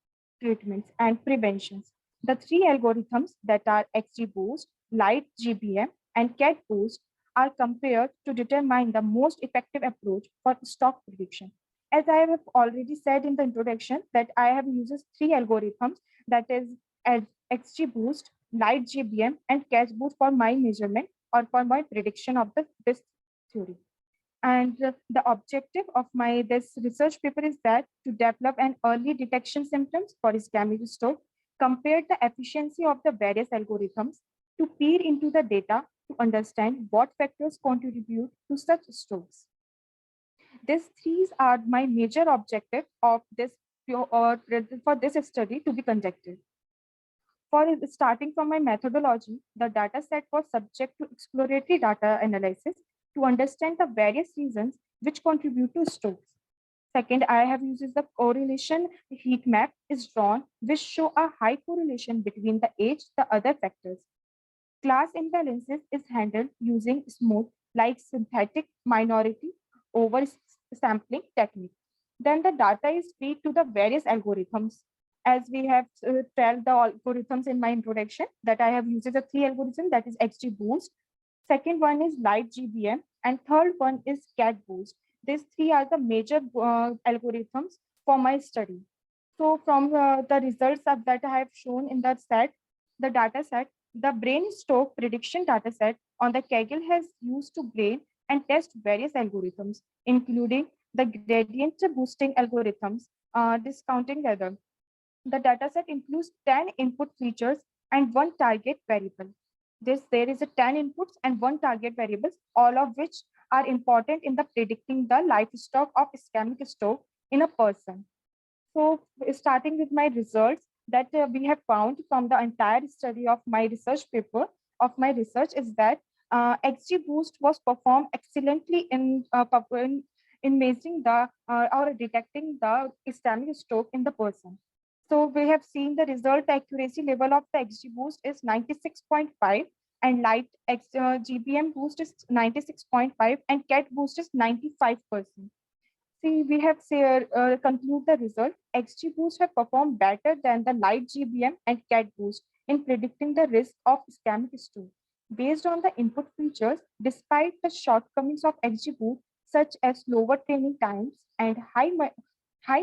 treatments, and preventions. The three algorithms that are XGBoost, Light GBM, and CatBoost are compared to determine the most effective approach for stroke prediction. As I have already said in the introduction, that I have used three algorithms, that is XGBoost, Light GBM, and CatBoost for my measurement or for my prediction of this theory. And the objective of my this research paper is that to develop an early detection symptoms for ischemic stroke, compare the efficiency of the various algorithms to peer into the data to understand what factors contribute to such strokes. These three are my major objective of this for this study to be conducted. For starting from my methodology, the data set was subject to exploratory data analysis to understand the various reasons which contribute to strokes. Second, I have used the correlation heat map is drawn, which show a high correlation between the age, the other factors. Class imbalances is handled using smooth, like synthetic minority over sampling technique. Then the data is fed to the various algorithms. As we have told the algorithms in my introduction, that I have used the three algorithms, that is XGBoost. Second one is Light GBM, and third one is CatBoost. These three are the major algorithms for my study. So from the results that I have shown in that set, the data set, the brain stroke prediction data set on the Kaggle has used to brain and test various algorithms, including the gradient boosting algorithms, discounting error. The dataset includes 10 input features and one target variable. There is a 10 inputs and one target variables, all of which are important in the predicting the lifespan of ischemic stroke in a person. So starting with my results that we have found from the entire study of my research paper of my research is that XGBoost was performed excellently in measuring the or detecting the ischemic stroke in the person. So we have seen the result accuracy level of the XGBoost is 96.5, and light GBM boost is 96.5 and CAT boost is 95%. See, we have conclude the result. XG boost have performed better than the light GBM and CAT boost in predicting the risk of ischemic stroke. Based on the input features, despite the shortcomings of XG boost, such as lower training times and high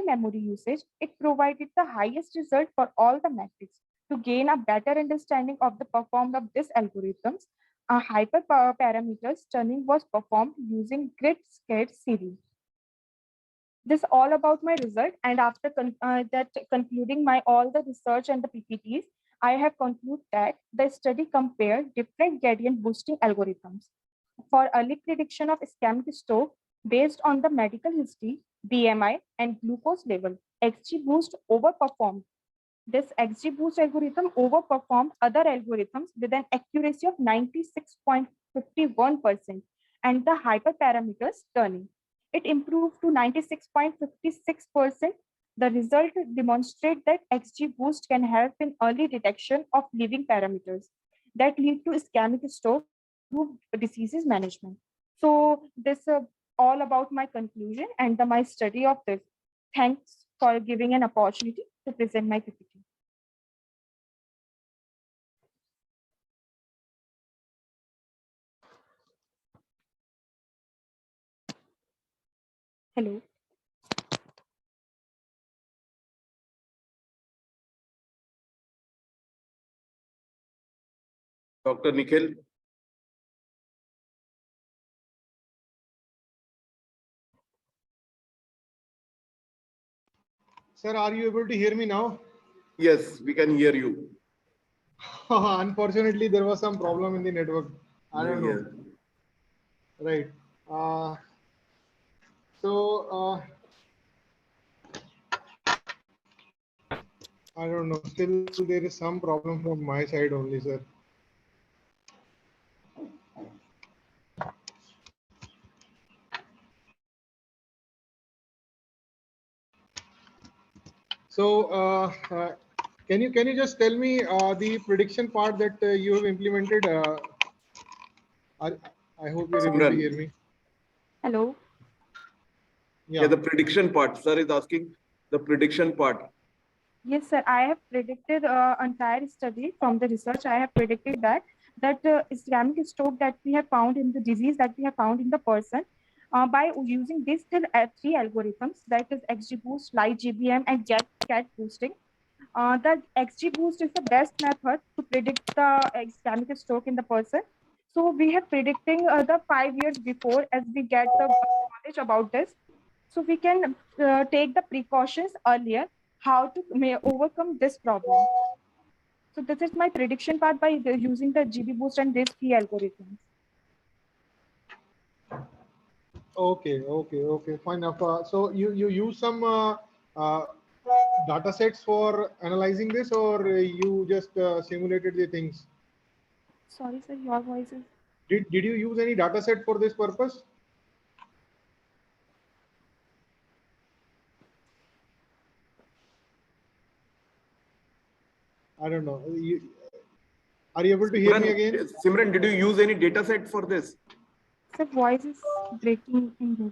memory usage, it provided the highest result for all the metrics. To gain a better understanding of the performance of these algorithms, a hyperparameters tuning was performed using grid scale series. This all about my result, and after concluding my all the research and the PPTs, I have concluded that the study compared different gradient boosting algorithms for early prediction of ischemic stroke based on the medical history, BMI, and glucose level. XG boost overperformed. This XG boost algorithm overperformed other algorithms with an accuracy of 96.51% and the hyperparameters turning. It improved to 96.56%. The result demonstrates that XG boost can help in early detection of living parameters that lead to ischemic stroke and improve diseases management. So this all about my conclusion and my study of this. Thanks for giving an opportunity to present my PPT. Hello. Dr. Nikhil. Sir, are you able to hear me now? Yes, we can hear you. Unfortunately, there was some problem in the network. I don't know. Right. I don't know. Still, there is some problem from my side only, sir. So, can you just tell me the prediction part that you have implemented? I hope you're able to hear me. Hello. Yeah, the prediction part. Sir is asking the prediction part. Yes, sir. I have predicted entire study from the research. I have predicted that ischemic stroke that we have found in the disease that we have found in the person by using these three algorithms, that is XG boost, light GBM, and CAT boosting. The XG boost is the best method to predict the ischemic stroke in the person. So we have predicting the 5 years before as we get the knowledge about this. So we can take the precautions earlier how to overcome this problem. So this is my prediction part by using the GB boost and these key algorithms. Okay, fine enough. So you use some data sets for analyzing this, or you just simulated the things? Sorry, sir, your voice is. Did you use any data set for this purpose? I don't know. Are you able to hear me again? Simran, did you use any data set for this? Sir, voice is breaking in here.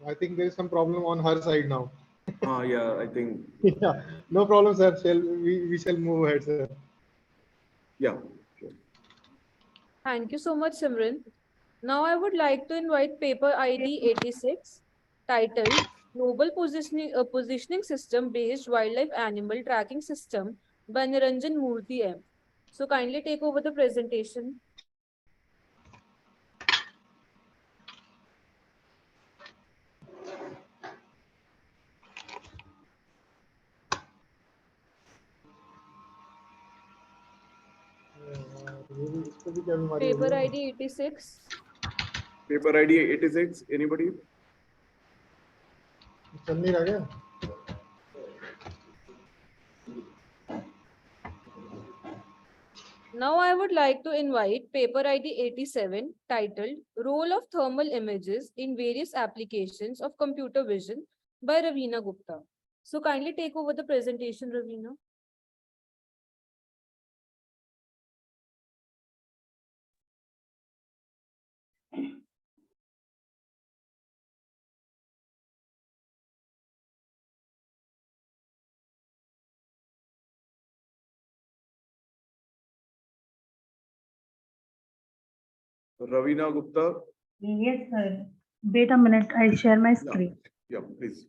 I think there is some problem on her side now. Yeah, I think. Yeah, no problem, sir. We shall move ahead, sir. Yeah. Thank you so much, Simran. Now I would like to invite paper ID 86, titled Global Positioning System Based Wildlife Animal Tracking System by Niranjan Murthy M. So kindly take over the presentation. Paper ID 86. Paper ID 86. Anybody? Now I would like to invite paper ID 87, titled Role of Thermal Images in Various Applications of Computer Vision by Ravina Gupta. So kindly take over the presentation, Ravina. Ravina Gupta. Yes, sir. Wait a minute. I share my screen. Yeah, please.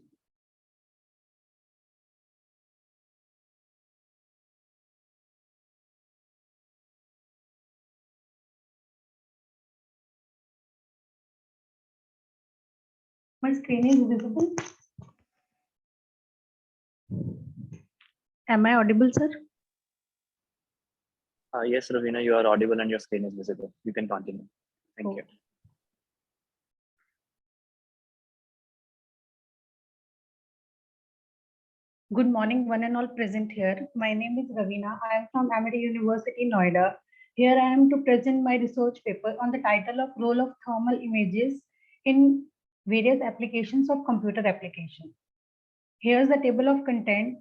My screen is visible. Am I audible, sir? Yes, Ravina, you are audible and your screen is visible. You can continue. Thank you. Good morning, one and all present here. My name is Ravina. I am from Amity University, Noida. Here I am to present my research paper on the title of Role of Thermal Images in Various Applications of Computer Application. Here's the table of content: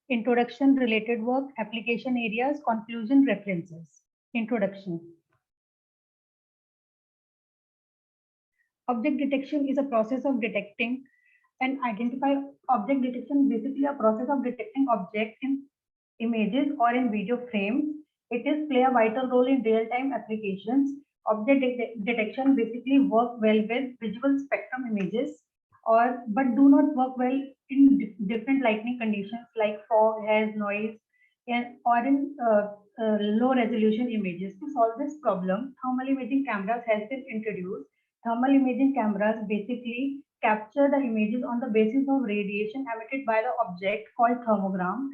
introduction, related work, application areas, conclusion, references. Introduction. Object detection is a process of detecting and identify object detection, basically a process of detecting objects in images or in video frames. It is play a vital role in real-time applications. Object detection basically work well with visual spectrum images, but do not work well in different lighting conditions like fog, haze, noise, or in low resolution images. To solve this problem, thermal imaging cameras has been introduced. Thermal imaging cameras basically capture the images on the basis of radiation emitted by the object called thermogram.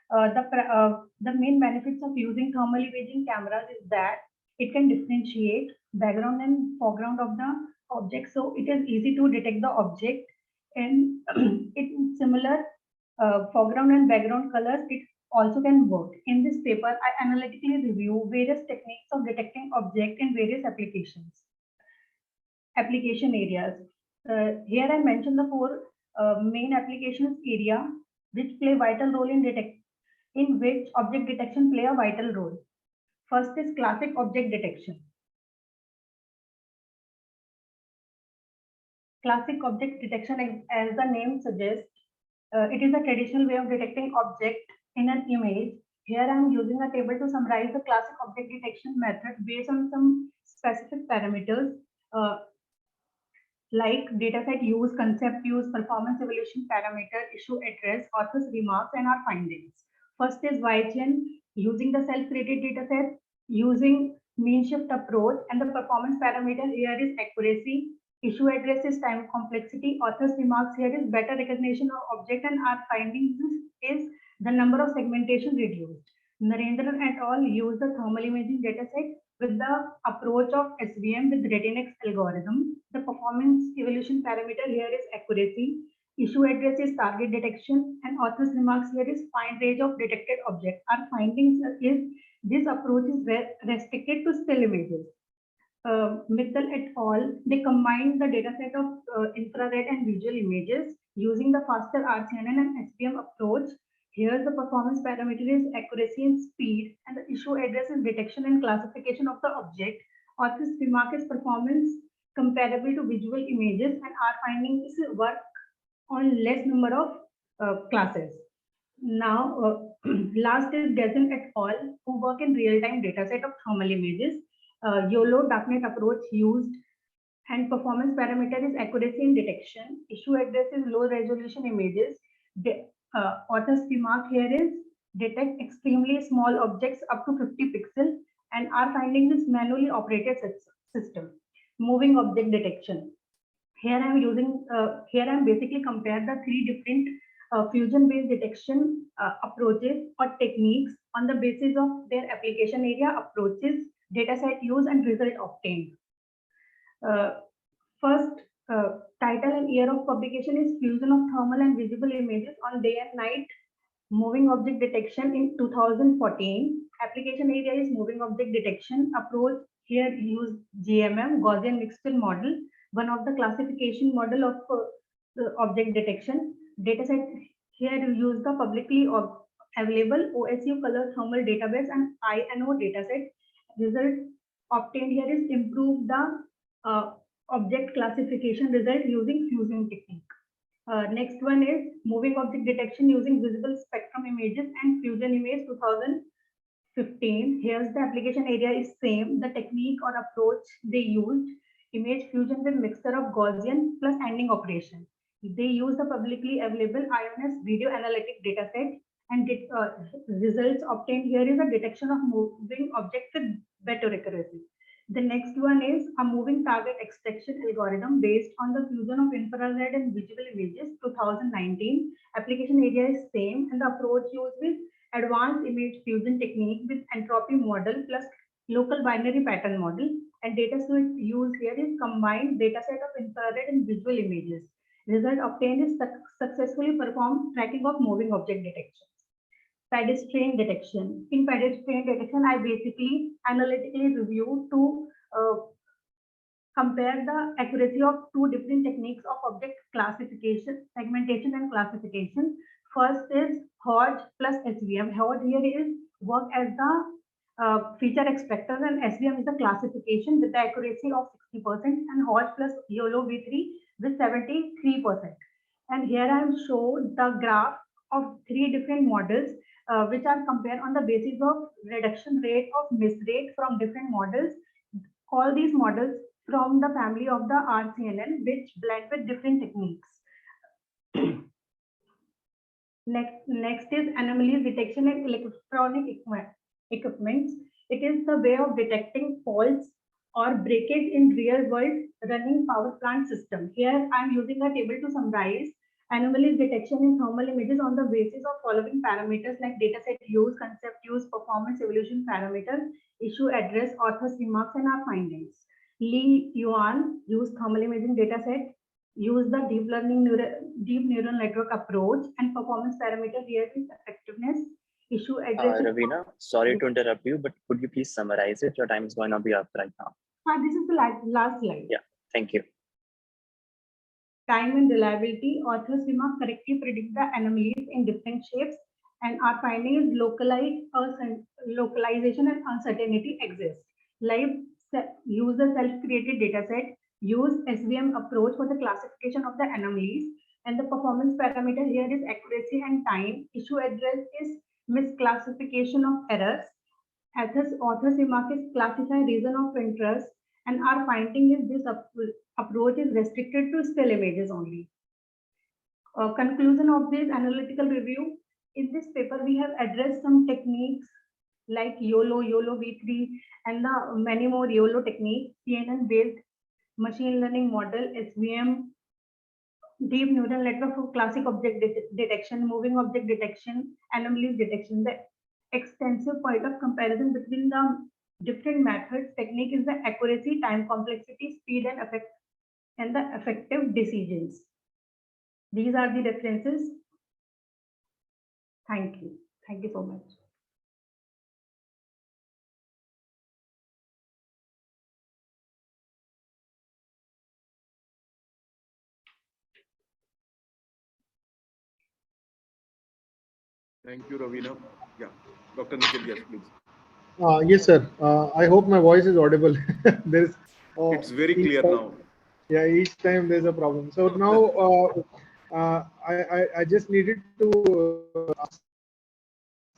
The main benefits of using thermal imaging cameras is that it can differentiate background and foreground of the object, so it is easy to detect the object. And it similar foreground and background colors, it also can work. In this paper, I analytically review various techniques of detecting object in various applications. Application areas. Here I mentioned the four main applications area which play vital role in which object detection play a vital role. First is classic object detection. Classic object detection, as the name suggests, it is a traditional way of detecting object in an image. Here I am using a table to summarize the classic object detection method based on some specific parameters like dataset use, concept use, performance evaluation parameter, issue address, author's remarks, and our findings. First is ICIEM, using the self-created dataset, using mean shift approach, and the performance parameter here is accuracy. Issue address is time complexity. Author's remarks here is better recognition of object, and our findings is the number of segmentation reduced. Narendran et al. Use the thermal imaging dataset with the approach of SVM with Retinex algorithm. The performance evaluation parameter here is accuracy. Issue address is target detection, and author's remarks here is find range of detected object. Our findings is this approach is restricted to still images. Mittal et al. They combine the dataset of infrared and visual images using the faster RCNN and SVM approach. Here the performance parameter is accuracy and speed, and the issue address is detection and classification of the object. Author's remark is performance comparable to visual images, and our findings is work on less number of classes. Now, last is Dezen et al., who work in real-time dataset of thermal images. YOLO darknet approach used, and performance parameter is accuracy and detection. Issue address is low resolution images. Author's remark here is detect extremely small objects up to 50 pixels, and our finding is manually operated system. Moving object detection. Here I'm basically compare the three different fusion-based detection approaches or techniques on the basis of their application area, approaches, dataset use, and result obtained. First, title and year of publication is Fusion of Thermal and Visible Images on Day and Night Moving Object Detection in 2014. Application area is Moving Object Detection. Approach here use GMM, Gaussian Mixed Field Model, one of the classification model of object detection. Dataset here you use the publicly available OSU color thermal database and INO dataset. Result obtained here is improve the object classification result using fusion technique. Next one is moving object detection using visible spectrum images and fusion image 15. Here's the application area is same. The technique or approach they used, image fusion with mixture of Gaussian plus ANDing operation. They use the publicly available IONS video analytic dataset, and results obtained here is a detection of moving object with better accuracy. The next one is a moving target extraction algorithm based on the fusion of infrared and visual images 2019. Application area is same, and the approach used is advanced image fusion technique with entropy model plus local binary pattern model, and data set used here is combined data set of infrared and visual images. Result obtained is successfully performed tracking of moving object detection. Pedestrian detection. In pedestrian detection, I basically analytically review to compare the accuracy of two different techniques of object classification, segmentation and classification. First is Hodge plus SVM. Hodge here is work as the feature extractor, and SVM is the classification with the accuracy of 60%, and Hodge plus YOLO V3 with 73%. And here I am showed the graph of three different models which are compared on the basis of reduction rate of miss rate from different models. All these models from the family of the RCNN, which blend with different techniques. Next is anomalies detection in electronic equipments. It is the way of detecting faults or breakage in real world running power plant system. Here I am using a table to summarize anomalies detection in thermal images on the basis of following parameters like dataset use, concept use, performance evaluation parameters, issue address, author's remarks, and our findings. Lee Yuan used thermal imaging dataset, used the deep neural network approach, and performance parameter here is effectiveness, issue address. Ravina, sorry to interrupt you, but could you please summarize it? Your time is going to be up right now. This is the last slide. Yeah, thank you. Time and reliability. Authors remark correctly predict the anomalies in different shapes, and our finding is localization and uncertainty exists. Use the self-created dataset, use SVM approach for the classification of the anomalies, and the performance parameter here is accuracy and time. Issue address is misclassification of errors. Author's remark is classify reason of interest, and our finding is this approach is restricted to still images only. Conclusion of this analytical review. In this paper, we have addressed some techniques like YOLO, YOLO V3, and the many more YOLO techniques, CNN-based machine learning model, SVM, deep neural network for classic object detection, moving object detection, anomalies detection. The extensive point of comparison between the different methods technique is the accuracy, time complexity, speed, and the effective decisions. These are the references. Thank you. Thank you so much. Thank you, Ravina. Yeah, Dr. Nikhil, yes, please. Yes, sir. I hope my voice is audible. There's. It's very clear now. Yeah, each time there's a problem. So now I just needed to ask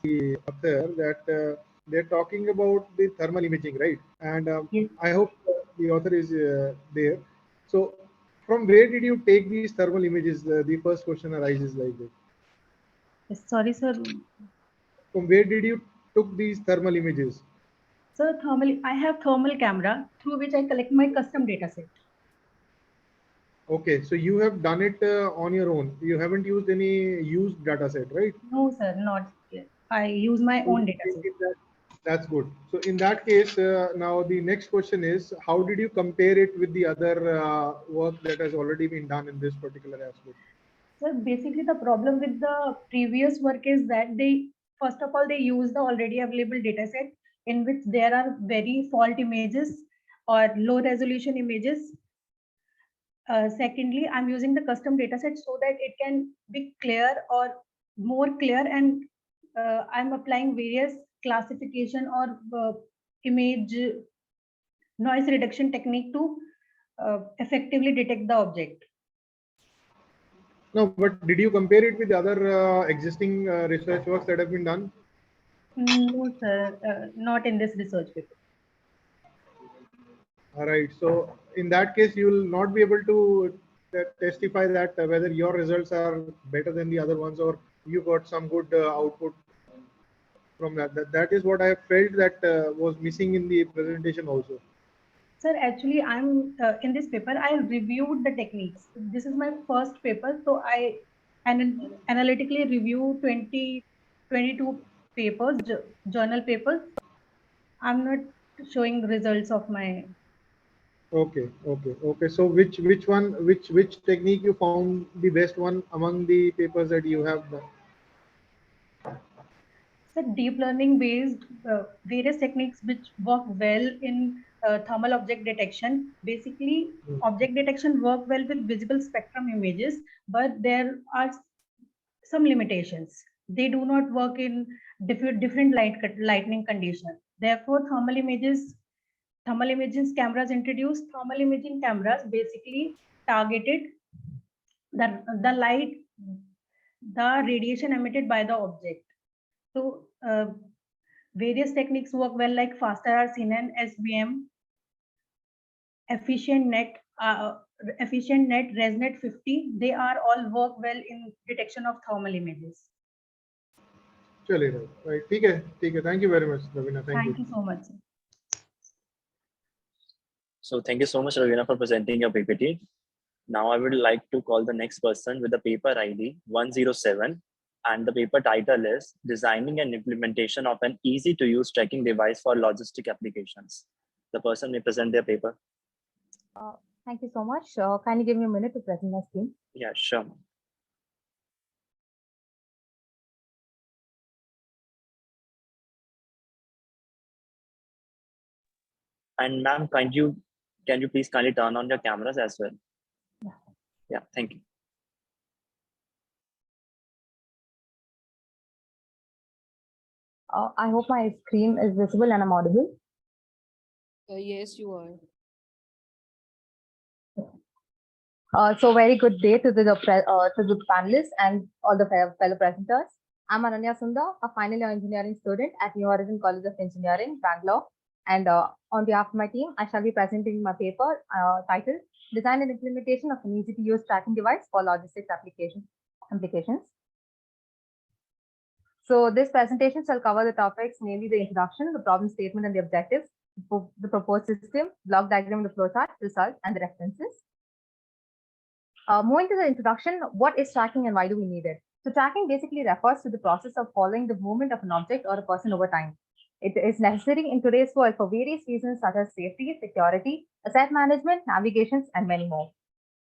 the author that they're talking about the thermal imaging, right? And yes. I hope the author is there. So from where did you take these thermal images? The first question arises like that. Sorry, sir. From where did you took these thermal images? So I have thermal camera through which I collect my custom data set. Okay, so you have done it on your own. You haven't used any used data set, right? No, sir, not yet. I use my own data set. That's good. So in that case, now the next question is, how did you compare it with the other work that has already been done in this particular aspect? So basically the problem with the previous work is that first of all, they use the already available data set in which there are very fault images or low resolution images. Secondly, I'm using the custom data set so that it can be clear or more clear, and I'm applying various classification or image noise reduction technique to effectively detect the object. No, but did you compare it with other existing research works that have been done? No, sir, not in this research paper. All right. So in that case, you will not be able to testify that whether your results are better than the other ones, or you got some good output from that. That is what I felt that was missing in the presentation also. Sir, actually, I'm in this paper, I reviewed the techniques. This is my first paper, so I analytically review 22 papers, journal papers. I'm not showing results of my. Okay. So which technique you found the best one among the papers that you have done? So deep learning based various techniques which work well in thermal object detection. Basically, object detection work well with visible spectrum images, but there are some limitations. They do not work in different lightning conditions. Therefore, thermal imaging cameras introduced. Thermal imaging cameras basically targeted the light, the radiation emitted by the object. So various techniques work well, like faster RCNN, SVM, efficient net, ResNet 50. They are all work well in detection of thermal images. चलिए right. ठीक है. Thank you very much, Ravina. Thank you so much. So thank you so much, Ravina, for presenting your PPT. Now I would like to call the next person with the paper ID 107, and the paper title is Designing and Implementation of an Easy to Use Tracking Device for Logistic Applications. The person may present their paper. Thank you so much. Can you give me a minute to present my screen? Yeah, sure. And ma'am, can you please kindly turn on your cameras as well? Yeah, thank you. I hope my screen is visible and I'm audible. Yes, you are. So very good day to the panelists and all the fellow presenters. I'm Ananya Sundar, a final year engineering student at New Horizon College of Engineering, Bangalore. And on behalf of my team, I shall be presenting my paper titled Design and Implementation of an Easy to Use Tracking Device for Logistics Applications. So this presentation shall cover the topics, namely the introduction, the problem statement and the objectives, the proposed system, block diagram, the flowchart, results, and the references. Moving to the introduction, what is tracking and why do we need it? So tracking basically refers to the process of following the movement of an object or a person over time. It is necessary in today's world for various reasons such as safety, security, asset management, navigations, and many more.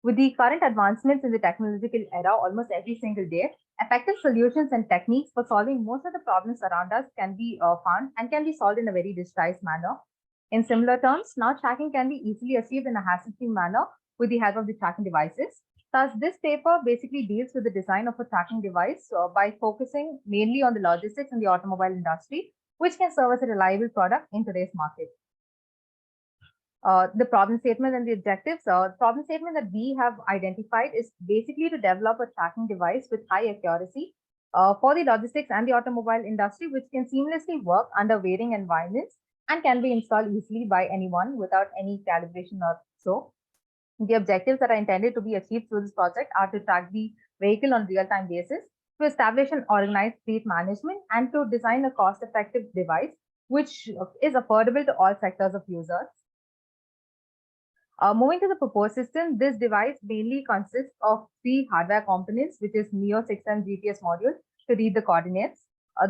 With the current advancements in the technological era almost every single day, effective solutions and techniques for solving most of the problems around us can be found and can be solved in a very digitized manner. In similar terms, now tracking can be easily achieved in a hassle-free manner with the help of the tracking devices. Thus, this paper basically deals with the design of a tracking device by focusing mainly on the logistics and the automobile industry, which can serve as a reliable product in today's market. The problem statement and the objectives. The problem statement that we have identified is basically to develop a tracking device with high accuracy for the logistics and the automobile industry, which can seamlessly work under varying environments and can be installed easily by anyone without any calibration or so. The objectives that are intended to be achieved through this project are to track the vehicle on a real-time basis, to establish an organized fleet management, and to design a cost-effective device which is affordable to all sectors of users. Moving to the proposed system, this device mainly consists of three hardware components, which is Neo 6M GPS module to read the coordinates,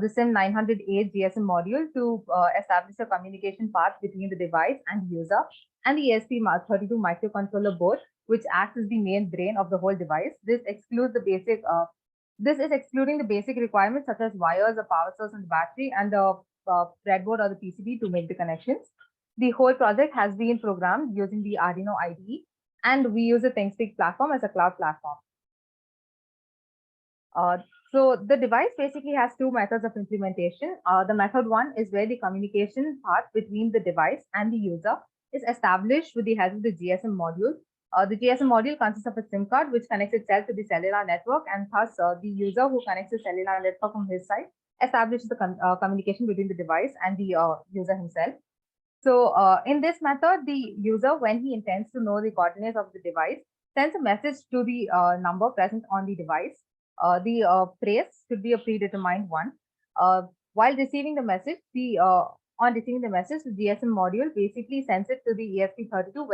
the SIM 908 GSM module to establish a communication path between the device and the user, and the ESP32 microcontroller board, which acts as the main brain of the whole device. This excludes the basic. This is excluding the basic requirements such as wires, a power source, and the battery, and the breadboard or the PCB to make the connections. The whole project has been programmed using the Arduino IDE, and we use the ThinkSpeak platform as a cloud platform. So the device basically has two methods of implementation. The method one is where the communication path between the device and the user is established with the help of the GSM module. The GSM module consists of a SIM card which connects itself to the cellular network, and thus the user who connects the cellular network from his side establishes the communication between the device and the user himself. So in this method, the user, when he intends to know the coordinates of the device, sends a message to the number present on the device. The phrase should be a predetermined one. While receiving the message, on receiving the message, the GSM module basically sends it to the ESP32,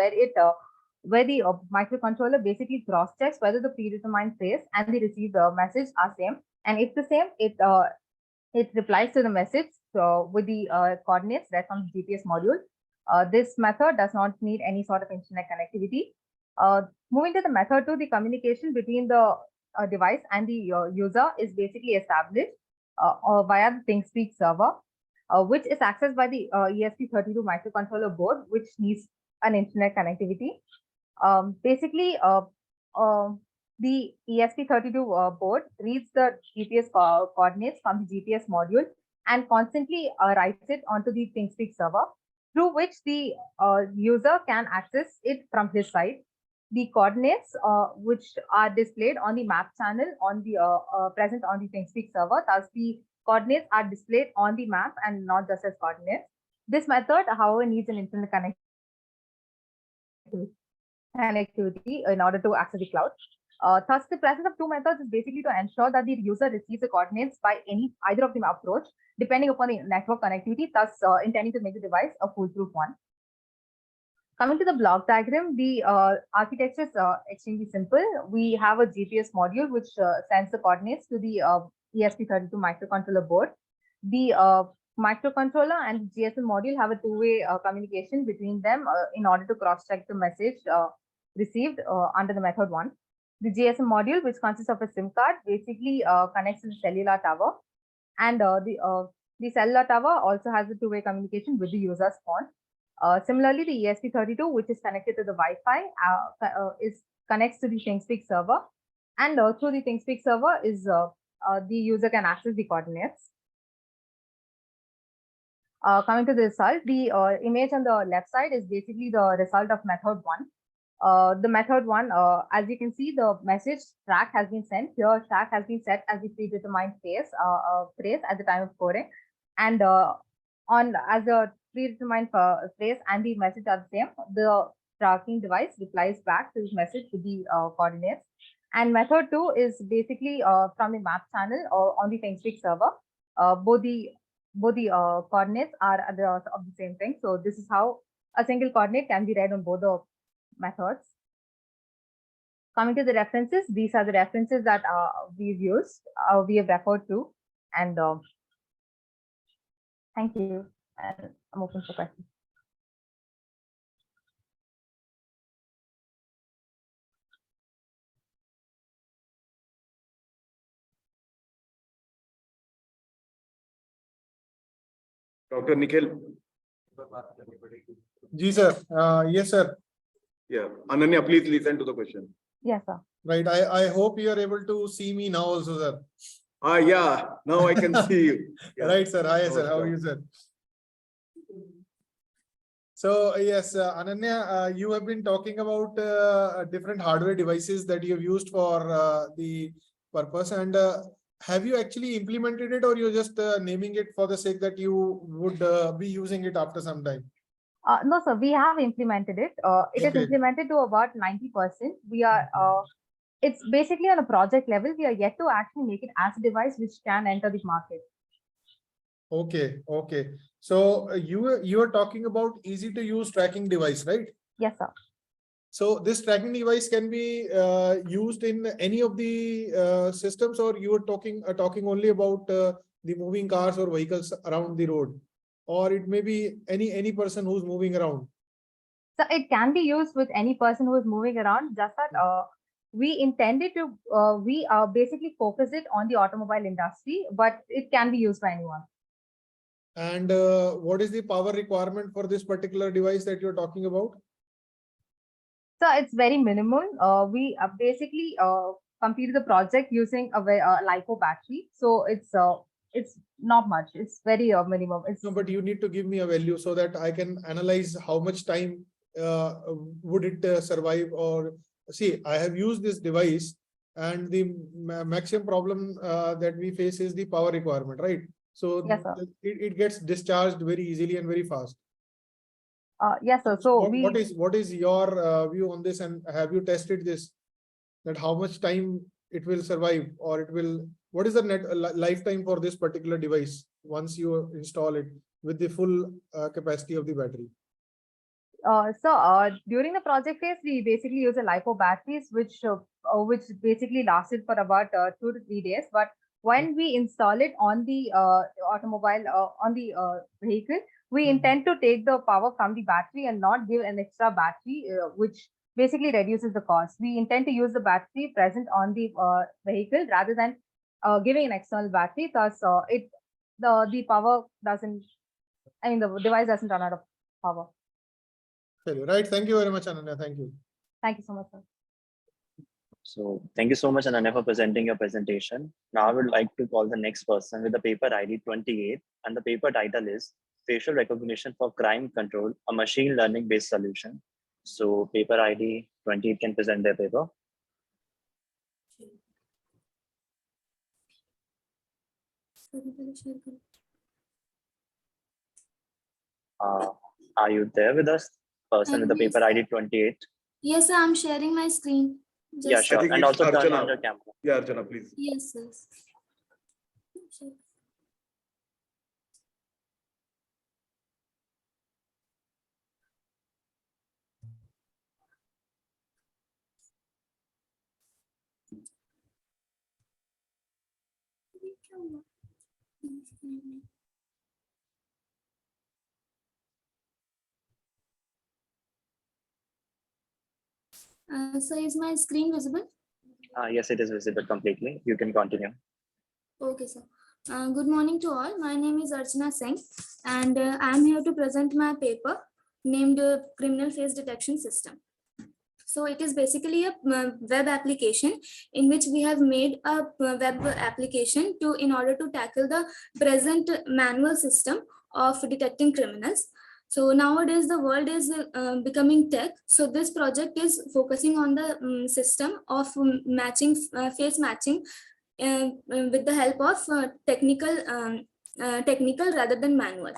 where the microcontroller basically cross checks whether the predetermined phrase and the received message are same. And if the same, it replies to the message with the coordinates right from the GPS module. This method does not need any sort of internet connectivity. Moving to the method 2, the communication between the device and the user is basically established via the ThinkSpeak server, which is accessed by the ESP32 microcontroller board, which needs an internet connectivity. Basically, the ESP32 board reads the GPS coordinates from the GPS module and constantly writes it onto the ThinkSpeak server, through which the user can access it from his side. The coordinates, which are displayed on the map channel on the present on the ThinkSpeak server, thus the coordinates are displayed on the map and not just as coordinates. This method, however, needs an internet connectivity in order to access the cloud. Thus, the presence of two methods is basically to ensure that the user receives the coordinates by either of them approach, depending upon the network connectivity, thus intending to make the device a foolproof one. Coming to the block diagram, the architecture is extremely simple. We have a GPS module which sends the coordinates to the ESP32 microcontroller board. The microcontroller and GSM module have a two-way communication between them in order to cross-check the message received under the method 1. The GSM module, which consists of a SIM card, basically connects to the cellular tower, and the cellular tower also has a two-way communication with the user's phone. Similarly, the ESP32, which is connected to the Wi-Fi, connects to the ThinkSpeak server, and through the ThinkSpeak server the user can access the coordinates. Coming to the result, the image on the left side is basically the result of method 1. The method 1, as you can see, the message track has been sent. Here, track has been set as the predetermined phrase at the time of coding, and as the predetermined phrase and the message are the same, the tracking device replies back to this message with the coordinates. And method 2 is basically from the map channel or on the ThinkSpeak server. Both the coordinates are of the same thing. So this is how a single coordinate can be read on both the methods. Coming to the references, these are the references that we've used, we have referred to, and thank you. And I'm open for questions. Dr. Nikhil. Ji, sir. Yes, sir. Yeah. Ananya, please listen to the question. Yes, sir. Right. I hope you are able to see me now also, sir. Yeah. Now I can see you. Yeah. Right, sir. Hi, sir. How are you, sir? So yes, Ananya, you have been talking about different hardware devices that you have used for the purpose, and have you actually implemented it, or you're just naming it for the sake that you would be using it after some time? No, sir, we have implemented it. It is implemented to about 90%. We are, it's basically on a project level. We are yet to actually make it as a device which can enter the market. Okay. So you are talking about easy to use tracking device, right? Yes, sir. So this tracking device can be used in any of the systems, or you are talking only about the moving cars or vehicles around the road, or it may be any person who's moving around? So it can be used with any person who is moving around. Just that we intended to we basically focus it on the automobile industry, but it can be used by anyone. And what is the power requirement for this particular device that you're talking about? So it's very minimal. We basically completed the project using a LiPo battery. So it's not much. It's very minimum. No, but you need to give me a value so that I can analyze how much time would it survive. Or see, I have used this device, and the maximum problem that we face is the power requirement, right? So Yes, sir. it gets discharged very easily and very fast. Yes, sir. So what is your view on this, and have you tested this? That how much time it will survive, or it will, what is the lifetime for this particular device once you install it with the full capacity of the battery? During the project phase, we basically use a LiPo batteries, which basically lasted for about 2 to 3 days. But when we install it on the automobile, on the vehicle, we intend to take the power from the battery and not give an extra battery, which basically reduces the cost. We intend to use the battery present on the vehicle rather than giving an external battery. Thus, the power doesn't. I mean, the device doesn't run out of power. Right. Thank you very much, Ananya. Thank you. Thank you so much, sir. So thank you so much, Ananya, for presenting your presentation. Now I would like to call the next person with the paper ID 28, and the paper title is Facial Recognition for Crime Control, a machine learning based solution. So paper ID 28 can present their paper. Are you there with us? Person with the paper ID 28. Yes, sir, I'm sharing my screen. Yeah, sure. And also turn on your camera. Yeah, Archana, please. Yes, yes. Sure. So is my screen visible? Yes, it is visible completely. You can continue. Okay, sir. Good morning to all. My name is Archana Singh, and I am here to present my paper named Criminal Face Detection System. So it is basically a web application in which we have made a web application in order to tackle the present manual system of detecting criminals. So nowadays the world is becoming tech. So this project is focusing on the system of matching face matching with the help of technical rather than manual.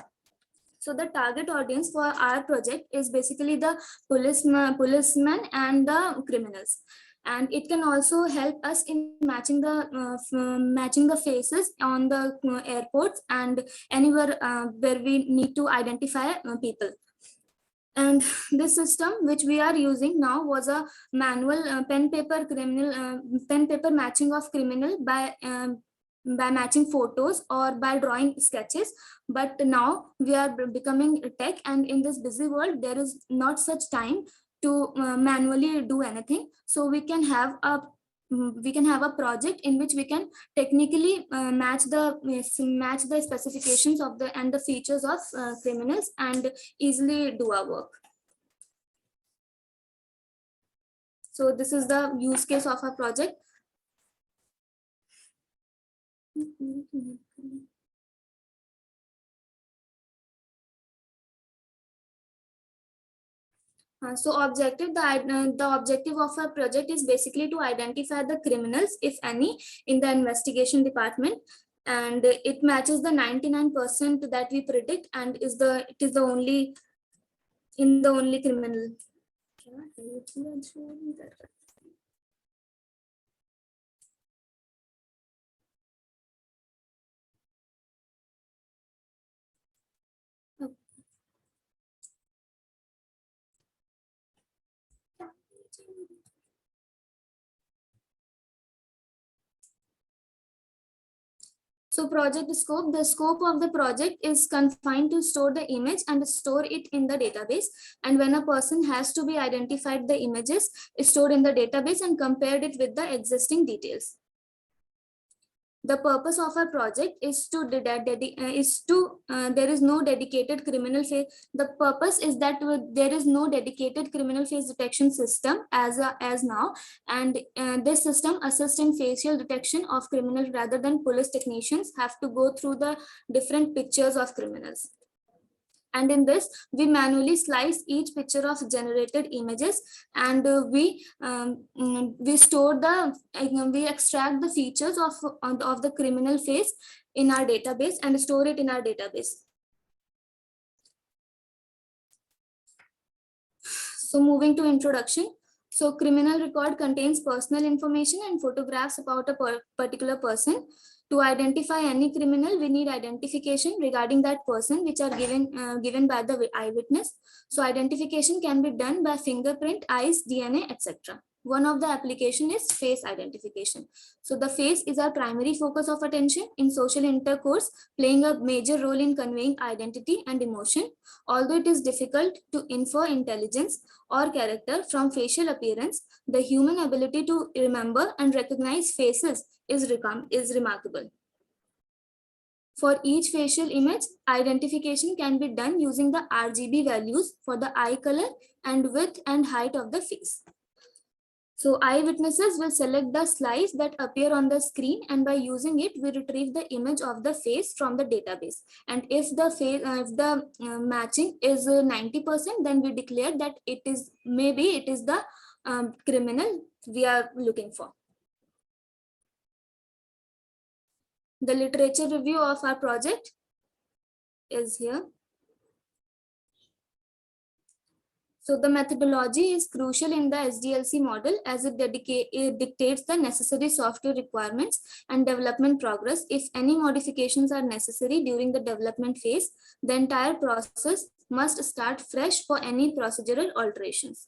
So the target audience for our project is basically the policemen and the criminals, and it can also help us in matching the faces on the airports and anywhere where we need to identify people. And this system which we are using now was a manual pen paper matching of criminal by matching photos or by drawing sketches. But now we are becoming tech, and in this busy world there is not such time to manually do anything. So we can have a project in which we can technically match the specifications of the features of criminals and easily do our work. So this is the use case of our project. The objective of our project is basically to identify the criminals, if any, in the investigation department, and it matches the 99% that we predict, and it is the only criminal. So project scope, the scope of the project is confined to store the image and store it in the database. And when a person has to be identified, the images is stored in the database and compared it with the existing details. The purpose of our project is there is no dedicated criminal face. The purpose is that there is no dedicated criminal face detection system as now, and this system assists in facial detection of criminals rather than police technicians have to go through the different pictures of criminals. And in this, we manually slice each picture of generated images, and we extract the features of the criminal face in our database and store it in our database. So moving to introduction. So criminal record contains personal information and photographs about a particular person. To identify any criminal, we need identification regarding that person, which are given by the eyewitness. So identification can be done by fingerprint, eyes, DNA, etc. One of the application is face identification. So the face is our primary focus of attention in social intercourse, playing a major role in conveying identity and emotion. Although it is difficult to infer intelligence or character from facial appearance, the human ability to remember and recognize faces is remarkable. For each facial image, identification can be done using the RGB values for the eye color and width and height of the face. So eyewitnesses will select the slides that appear on the screen, and by using it, we retrieve the image of the face from the database. And if the matching is 90%, then we declare that it is the criminal we are looking for. The literature review of our project is here. So the methodology is crucial in the SDLC model, as it dictates the necessary software requirements and development progress. If any modifications are necessary during the development phase, the entire process must start fresh for any procedural alterations.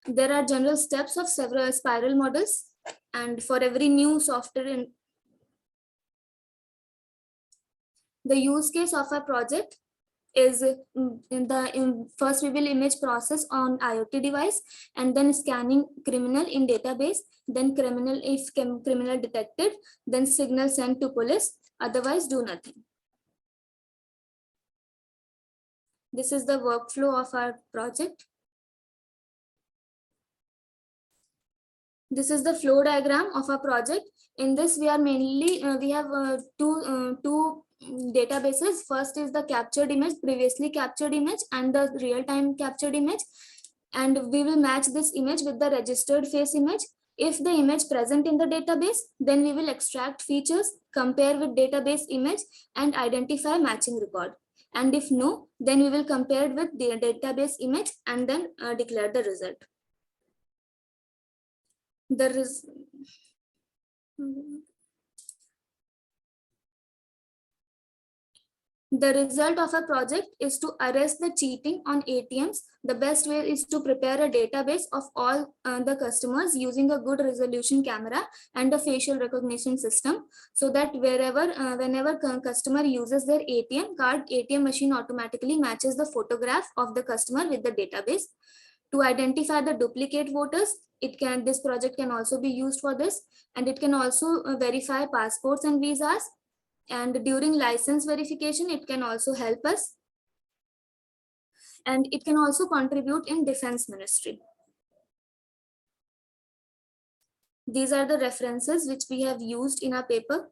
There are general steps of several spiral models, and for every new software the use case of a project is first we will image process on IoT device, and then scanning criminal in database, then criminal detected, then signal sent to police, otherwise do nothing. This is the workflow of our project. This is the flow diagram of our project. In this, we are mainly we have two databases. First is the captured image, previously captured image, and the real-time captured image, and we will match this image with the registered face image. If the image present in the database, then we will extract features, compare with database image, and identify matching record. And if no, then we will compare it with the database image and then declare the result. The result of a project is to arrest the cheating on ATMs. The best way is to prepare a database of all the customers using a good resolution camera and a facial recognition system, so that whenever customer uses their ATM card, ATM machine automatically matches the photograph of the customer with the database. To identify the duplicate voters, this project can also be used for this, and it can also verify passports and visas. And during license verification, it can also help us. And it can also contribute in Defense Ministry. These are the references which we have used in our paper.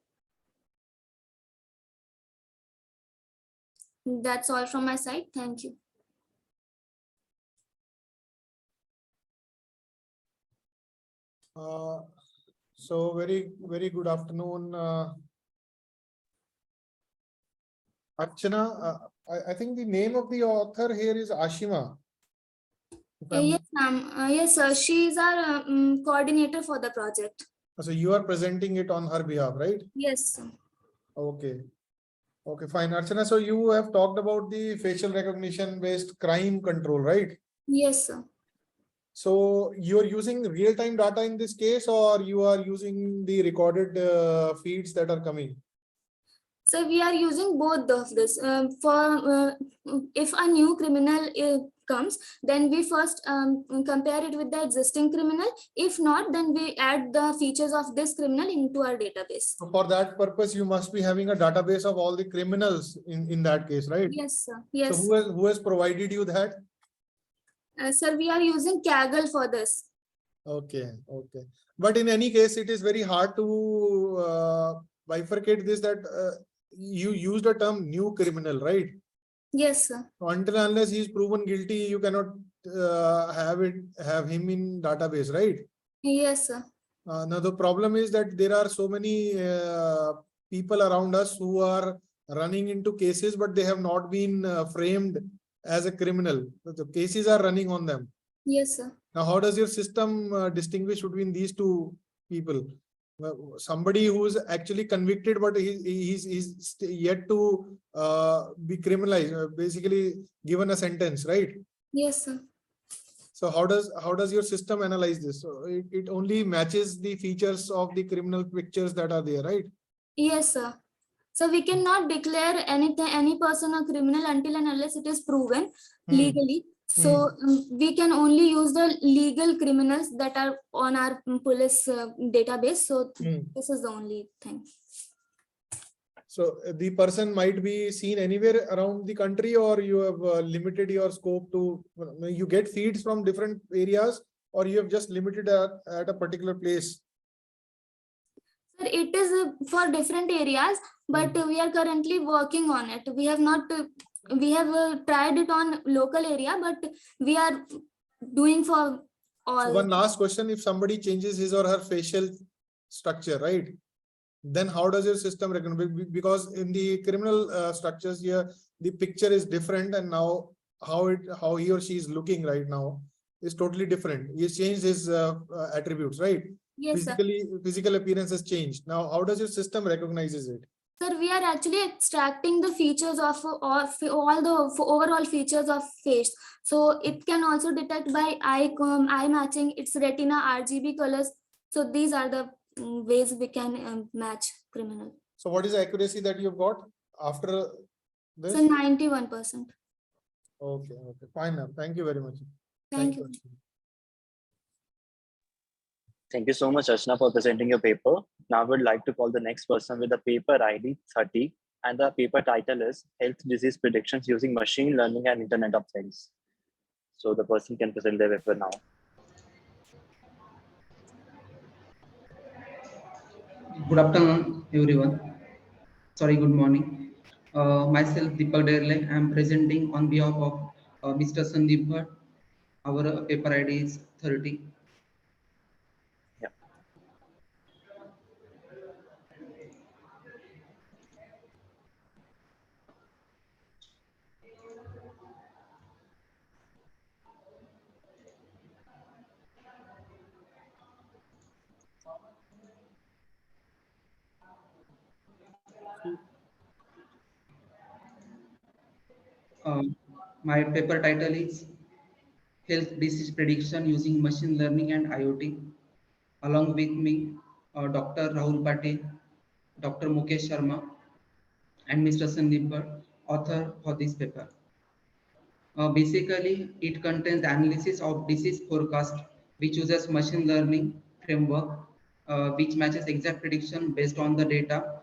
That's all from my side. Thank you. So very good afternoon. Archana, I think the name of the author here is Ashima. Yes, ma'am. Yes, sir. She is our coordinator for the project. So you are presenting it on her behalf, right? Yes, sir. Okay. Okay, fine. Archana, so you have talked about the facial recognition based crime control, right? Yes, sir. So you are using real-time data in this case, or you are using the recorded feeds that are coming? So we are using both of this. If a new criminal comes, then we first compare it with the existing criminal. If not, then we add the features of this criminal into our database. So for that purpose, you must be having a database of all the criminals in that case, right? Yes, sir. Yes. So who has provided you that? Sir, we are using Kaggle for this. Okay, okay. But in any case, it is very hard to bifurcate this, that you used the term new criminal, right? Yes, sir. Until unless he is proven guilty, you cannot have him in database, right? Yes, sir. Now the problem is that there are so many people around us who are running into cases, but they have not been framed as a criminal. The cases are running on them. Yes, sir. Now, how does your system distinguish between these two people? Somebody who is actually convicted, but he's yet to be criminalized, basically given a sentence, right? Yes, sir. So how does your system analyze this? So it only matches the features of the criminal pictures that are there, right? Yes, sir. So we cannot declare any person a criminal until and unless it is proven legally. So we can only use the legal criminals that are on our police database. So this is the only thing. So the person might be seen anywhere around the country, or you have limited your scope to, you get feeds from different areas, or you have just limited at a particular place? Sir, it is for different areas, but we are currently working on it. We have not, we have tried it on local area, but we are doing for all. So one last question: if somebody changes his or her facial structure, right? Then how does your system recognize? Because in the criminal structures here, the picture is different, and now how he or she is looking right now is totally different. He has changed his attributes, right? Yes, physical appearance has changed. Now, how does your system recognizes it? Sir, we are actually extracting the features of all the overall features of face. So it can also detect by eye matching, its retina, RGB colors. So these are the ways we can match criminal. So what is the accuracy that you've got after this? So 91%. Okay, fine now. Thank you very much. Thank you. Thank you so much, Archana, for presenting your paper. Now I would like to call the next person with the paper ID 30, and the paper title is Health Disease Predictions Using Machine Learning and Internet of Things. So the person can present their paper now. Good afternoon, everyone. Sorry, good morning. Myself, Deepak Derle. I am presenting on behalf of Mr. Sandeep Bhatt. Our paper ID is 30. Yeah. My paper title is Health Disease Prediction Using Machine Learning and IoT. Along with me, Dr. Rahul Patil, Dr. Mukesh Sharma, and Mr. Sandeep Bhatt, author for this paper. Basically, it contains analysis of disease forecast, which uses machine learning framework, which matches exact prediction based on the data.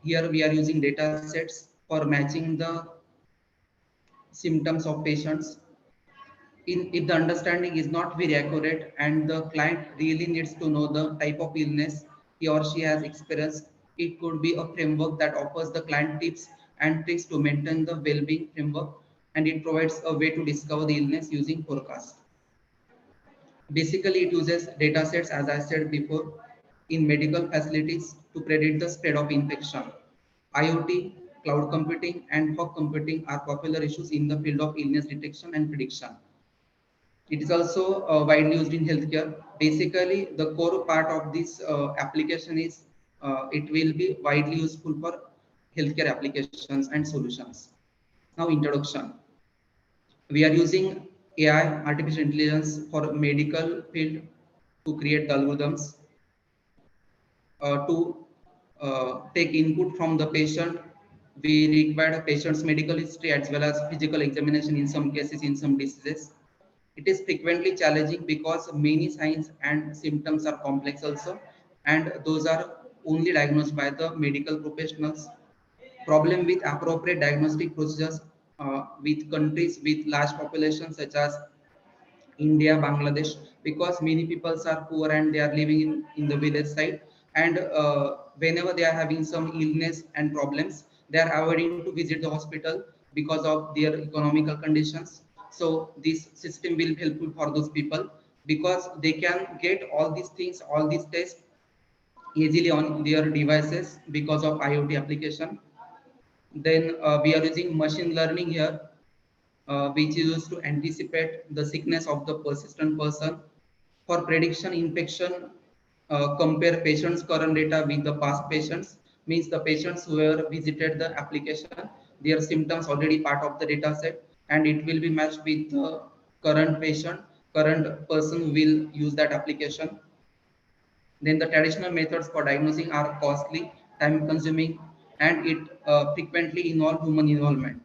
Here we are using data sets for matching the symptoms of patients. If the understanding is not very accurate and the client really needs to know the type of illness he or she has experienced, it could be a framework that offers the client tips and tricks to maintain the well-being framework, and it provides a way to discover the illness using forecast. Basically, it uses data sets, as I said before, in medical facilities to predict the spread of infection. IoT, cloud computing, and fog computing are popular issues in the field of illness detection and prediction. It is also widely used in healthcare. Basically, the core part of this application is it will be widely useful for healthcare applications and solutions. Now, introduction. We are using AI, artificial intelligence, for medical field to create the algorithms to take input from the patient. We require a patient's medical history as well as physical examination in some cases in some diseases. It is frequently challenging because many signs and symptoms are complex also, and those are only diagnosed by the medical professionals. Problem with appropriate diagnostic procedures with countries with large populations such as India, Bangladesh, because many people are poor and they are living in the village side, and whenever they are having some illness and problems, they are avoiding to visit the hospital because of their economical conditions. So this system will be helpful for those people because they can get all these things, all these tests easily on their devices because of IoT application. Then we are using machine learning here, which is used to anticipate the sickness of the persistent person. For prediction infection, compare patients' current data with the past patients, means the patients who have visited the application, their symptoms already part of the data set, and it will be matched with the current patient, current person who will use that application. Then the traditional methods for diagnosing are costly, time consuming, and it frequently involve human involvement.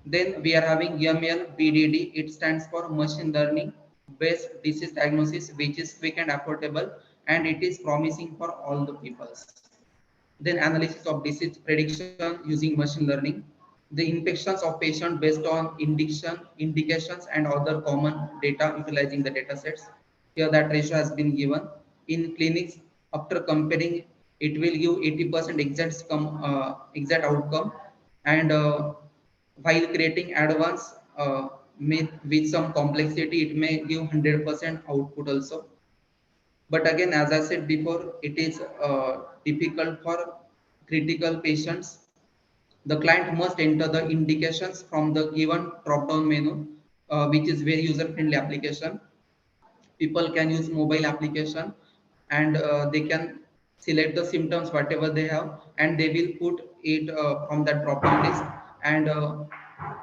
Then we are having ML BDD. It stands for machine learning based disease diagnosis, which is quick and affordable, and it is promising for all the peoples. Then analysis of disease prediction using machine learning. The infections of patient based on indications and other common data utilizing the data sets. Here that ratio has been given. In clinics, after comparing, it will give 80% exact outcome, and while creating advanced with some complexity, it may give 100% output also. But again, as I said before, it is difficult for critical patients. The client must enter the indications from the given drop-down menu, which is very user-friendly application. People can use mobile application, and they can select the symptoms whatever they have, and they will put it from that drop-down list, and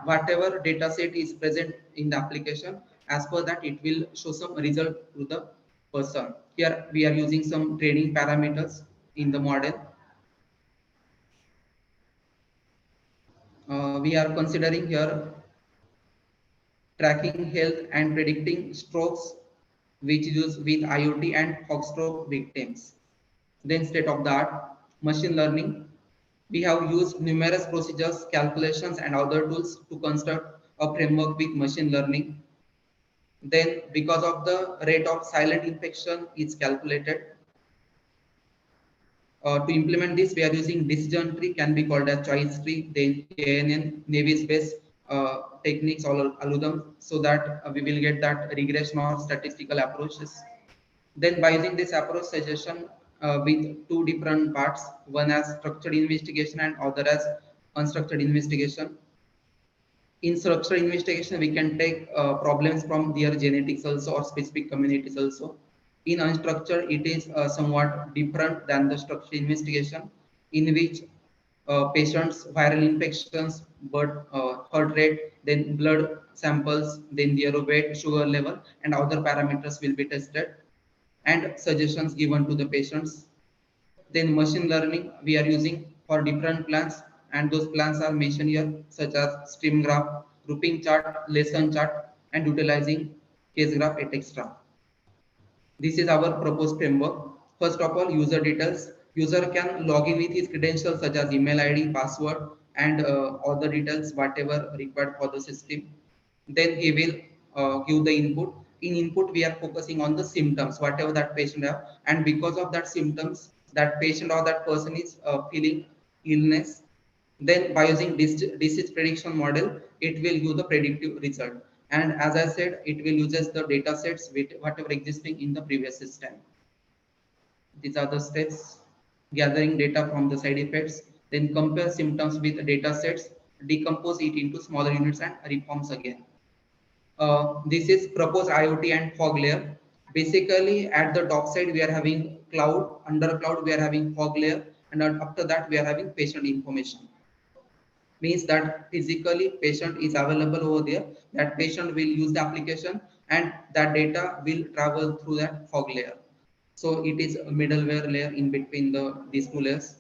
whatever data set is present in the application, as per that it will show some result to the person. Here we are using some training parameters in the model. We are considering here tracking health and predicting strokes, which use with IoT and stroke victims. Then state of the art, machine learning. We have used numerous procedures, calculations, and other tools to construct a framework with machine learning. Then because of the rate of silent infection is calculated. To implement this, we are using decision tree, can be called as choice tree, then KNN, Navy's based techniques or algorithm, so that we will get that regression or statistical approaches. Then by using this approach suggestion with two different parts, one as structured investigation and other as unstructured investigation. In structured investigation, we can take problems from their genetics also or specific communities also. In unstructured, it is somewhat different than the structured investigation, in which patients' viral infections, heart rate, then blood samples, then their weight, sugar level, and other parameters will be tested, and suggestions given to the patients. Then machine learning we are using for different plans, and those plans are mentioned here, such as stream graph, grouping chart, lesson chart, and utilizing case graph, etc. This is our proposed framework. First of all, user details. User can log in with his credentials such as email ID, password, and other details whatever required for the system. Then he will give the input. In input, we are focusing on the symptoms, whatever that patient have, and because of that symptoms, that patient or that person is feeling illness. Then by using disease prediction model, it will give the predictive result. And as I said, it will uses the data sets with whatever existing in the previous system. These are the steps: gathering data from the side effects, then compare symptoms with data sets, decompose it into smaller units and reforms again. This is proposed IoT and fog layer. Basically, at the top side, we are having cloud, under cloud, we are having fog layer, and after that, we are having patient information. Means that physically patient is available over there, that patient will use the application, and that data will travel through that fog layer. So it is a middleware layer in between these two layers.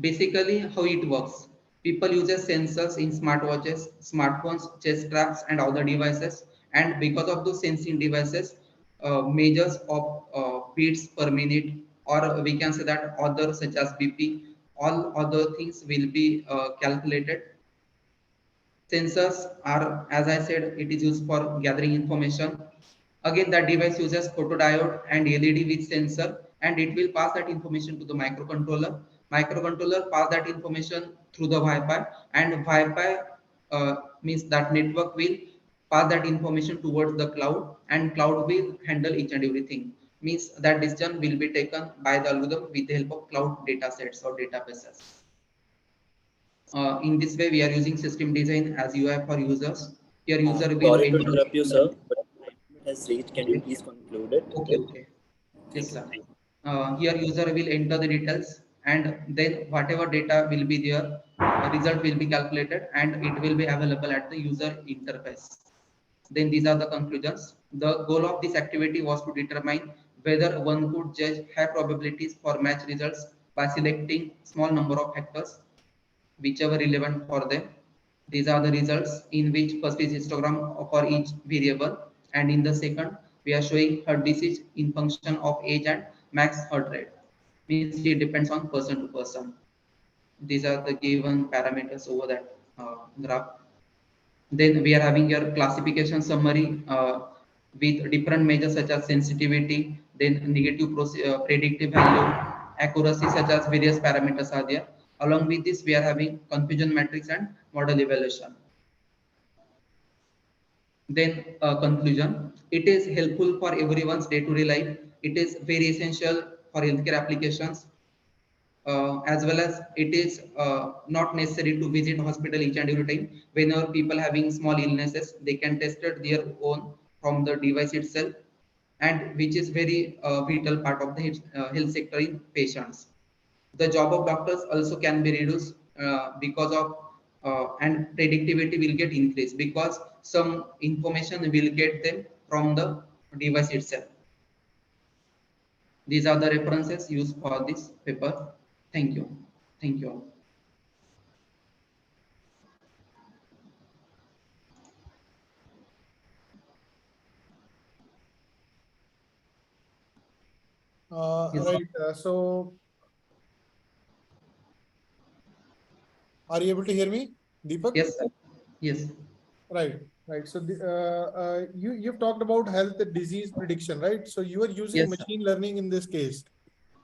Basically, how it works: people use sensors in smartwatches, smartphones, chest straps, and other devices, and because of those sensing devices, measures of beats per minute, or we can say that other such as BP, all other things will be calculated. Sensors are, as I said, it is used for gathering information. Again, that device uses photodiode and LED with sensor, and it will pass that information to the microcontroller. Microcontroller pass that information through the Wi-Fi, and Wi-Fi means that network will pass that information towards the cloud, and cloud will handle each and everything. Means that decision will be taken by the algorithm with the help of cloud data sets or databases. In this way, we are using system design as UI for users. Here, user will Sorry to enter. interrupt you, sir, but time limit has reached. Can you please conclude it? Okay, okay. Yes, sir. Here, user will enter the details, and then whatever data will be there, the result will be calculated, and it will be available at the user interface. Then these are the conclusions. The goal of this activity was to determine whether one could judge high probabilities for match results by selecting small number of factors, whichever relevant for them. These are the results, in which first is histogram for each variable, and in the second we are showing heart disease in function of age and max heart rate. Means it depends on person to person. These are the given parameters over that graph. Then we are having your classification summary with different measures such as sensitivity, then negative predictive value, accuracy, such as various parameters are there. Along with this, we are having confusion matrix and model evaluation. Then conclusion, it is helpful for everyone's day-to-day life. It is very essential for healthcare applications, as well as it is not necessary to visit hospital each and every time. Whenever people having small illnesses, they can test it their own from the device itself, and which is very vital part of the health sector in patients. The job of doctors also can be reduced because of and predictivity will get increased because some information will get them from the device itself. These are the references used for this paper. Thank you. Thank you all. Yes. Right. So, are you able to hear me, Deepak? Yes, sir. Yes. Right. Right. So, you've talked about health disease prediction, right? So you are using Yes, machine learning in this case.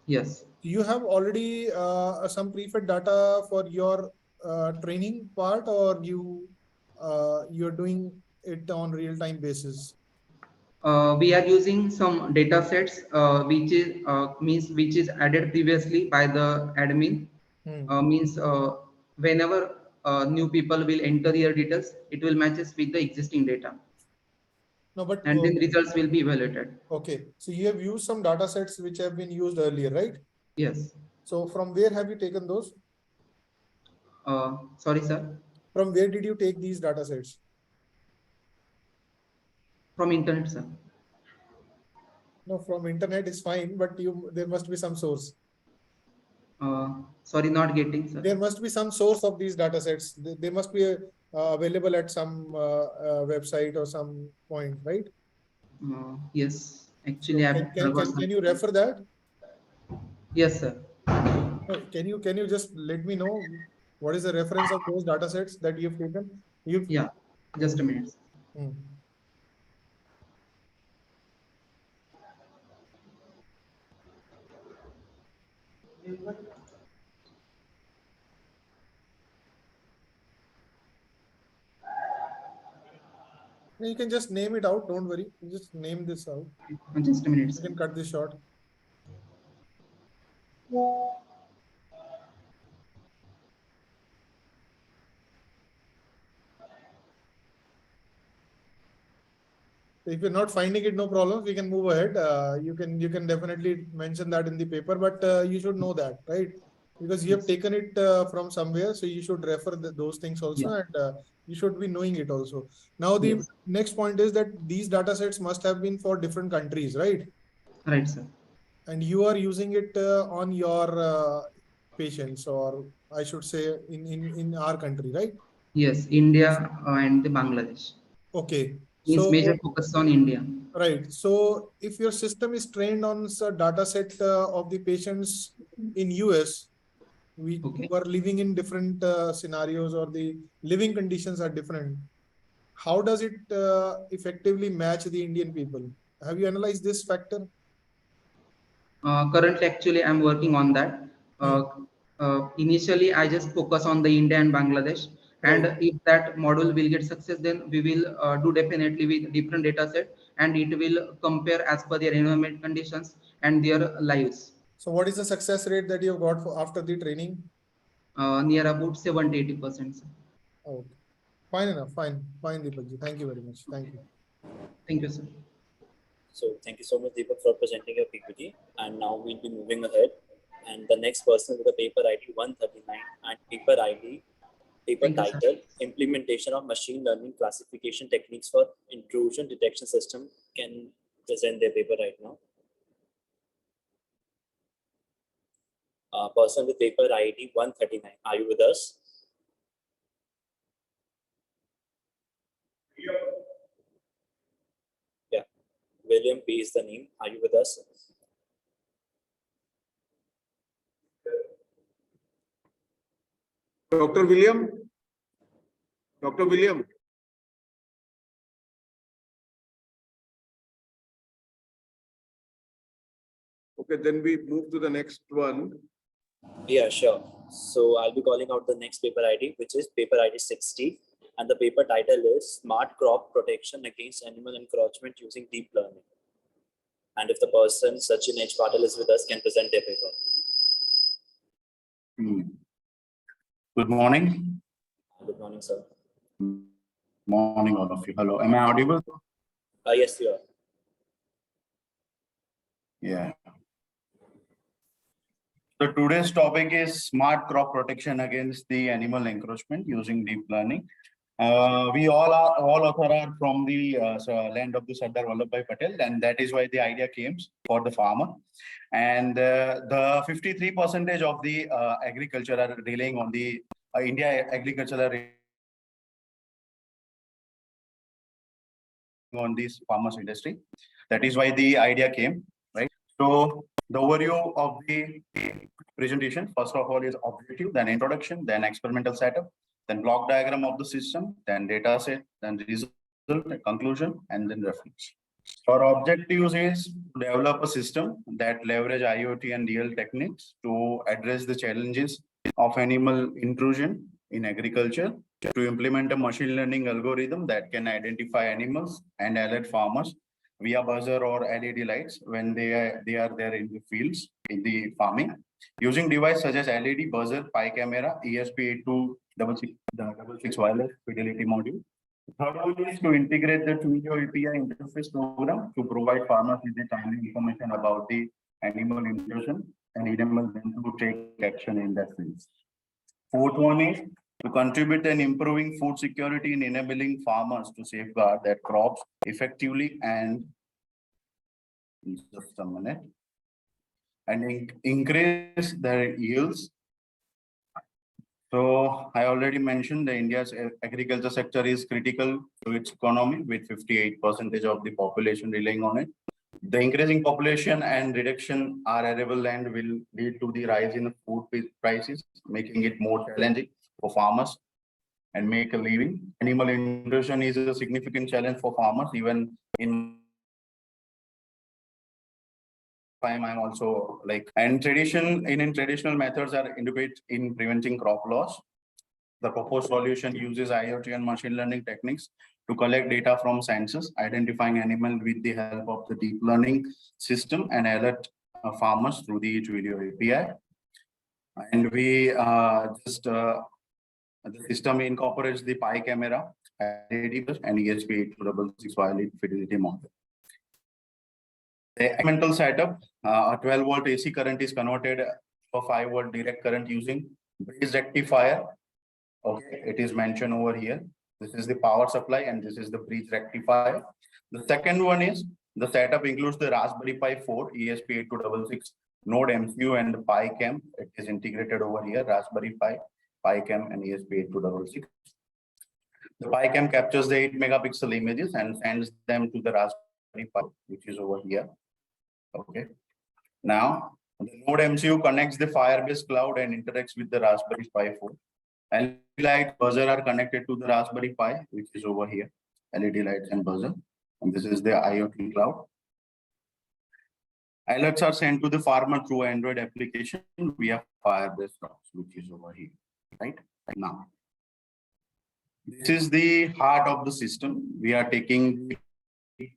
Yes. You have already some pre-fed data for your training part, or you're doing it on real-time basis? We are using some data sets which is which is added previously by the admin. Means whenever new people will enter their details, it will matches with the existing data. No, but and then results will be evaluated. Okay, so you have used some data sets which have been used earlier, right? Yes. So from where have you taken those? Sorry, sir. From where did you take these data sets? From internet, sir. No, from internet is fine, but there must be some source. Sorry, not getting, sir. There must be some source of these data sets. They must be available at some website or some point, right? Yes, actually, so can you refer that? Yes, sir. Can you just let me know what is the reference of those data sets that you've taken? Yeah, just a minute. You can just name it out. Don't worry. You just name this out. Just a minute. You can cut this short. If you're not finding it, no problem. We can move ahead. You can definitely mention that in the paper, but you should know that, right? Because you have taken it from somewhere, so you should refer those things also, and you should be knowing it also. Now, the next point is that these data sets must have been for different countries, right? Right, sir. And you are using it on your patients, or I should say in our country, right? Yes, India and the Bangladesh. Okay. Means So major focus on India. right. So if your system is trained on a data set of the patients in US, who are living in different scenarios, or the living conditions are different, how does it effectively match the Indian people? Have you analyzed this factor? Currently, actually, I'm working on that. Initially, I just focus on the India and Bangladesh. And if that model will get success, then we will do definitely with different data set, and it will compare as per their environment conditions and their lives. So what is the success rate that you have got for after the training? Near about 70–80%. Okay. Fine enough. Fine, Deepakji. Thank you very much. Thank you. Thank you, sir. So thank you so much, Deepak, for presenting your PPT. And now we'll be moving ahead. And the next person with the paper ID 139 and paper title, Implementation of Machine Learning Classification Techniques for Intrusion Detection System, can present their paper right now. Person with paper ID 139, are you with us? Yeah, William P is the name. Are you with us? Dr. William? Dr. William? Okay, then we move to the next one. Yeah, sure. So I'll be calling out the next paper ID, which is paper ID 60. And the paper title is Smart Crop Protection Against Animal Encroachment Using Deep Learning. And if the person, Sachin H. Patel, is with us, can present their paper. Good morning. Good morning, sir. Morning, all of you. Hello, am I audible? Yes, you are. Yeah. So today's topic is smart crop protection against the animal encroachment using deep learning. We all author are from the land of the Sardar Vallabhbhai Patel, and that is why the idea came for the farmer. And the 53% of the agriculture are relying on the India agriculture on this farmers industry. That is why the idea came, right? So the overview of the presentation, first of all, is objective, then introduction, then experimental setup, then block diagram of the system, then data set, then result, conclusion, and then reference. Our objectives is to develop a system that leverage IoT and DL techniques to address the challenges of animal intrusion in agriculture, to implement a machine learning algorithm that can identify animals and alert farmers via buzzer or LED lights when they are there in the fields, in the farming, using devices such as LED, buzzer, PI camera, ESP8266 wireless fidelity module. Third one is to integrate the Twilio API interface program to provide farmers with the timely information about the animal intrusion and enable them to take action in that sense. Fourth one is to contribute in improving food security and enabling farmers to safeguard their crops effectively and just a minute, and increase their yields. So I already mentioned the India's agriculture sector is critical to its economy, with 58% of the population relying on it. The increasing population and reduction in arable land will lead to the rise in food prices, making it more challenging for farmers and make a living. Animal intrusion is a significant challenge for farmers. Even in time, I'm also like, and traditional methods are inadequate in preventing crop loss. The proposed solution uses IoT and machine learning techniques to collect data from sensors, identifying animal with the help of the deep learning system, and alert farmers through the Twilio API. And we the system incorporates the PI camera, and ESP8266 wireless fidelity model. The experimental setup, a 12-volt AC current is converted to a 5-volt direct current using bridge rectifier. Okay, it is mentioned over here. This is the power supply and this is the bridge rectifier. The second one is the setup includes the Raspberry Pi 4 ESP8266 node MCU and the Pi Cam. It is integrated over here, Raspberry Pi, Pi Cam, and ESP8266. The Pi Cam captures the 8 megapixel images and sends them to the Raspberry Pi, which is over here. Okay. Now, the node MCU connects the Firebase cloud and interacts with the Raspberry Pi 4. LED light buzzer are connected to the Raspberry Pi, which is over here. LED lights and buzzer. And this is the IoT cloud. Alerts are sent to the farmer through Android application via Firebase Docs, which is over here, right now. This is the heart of the system. We are taking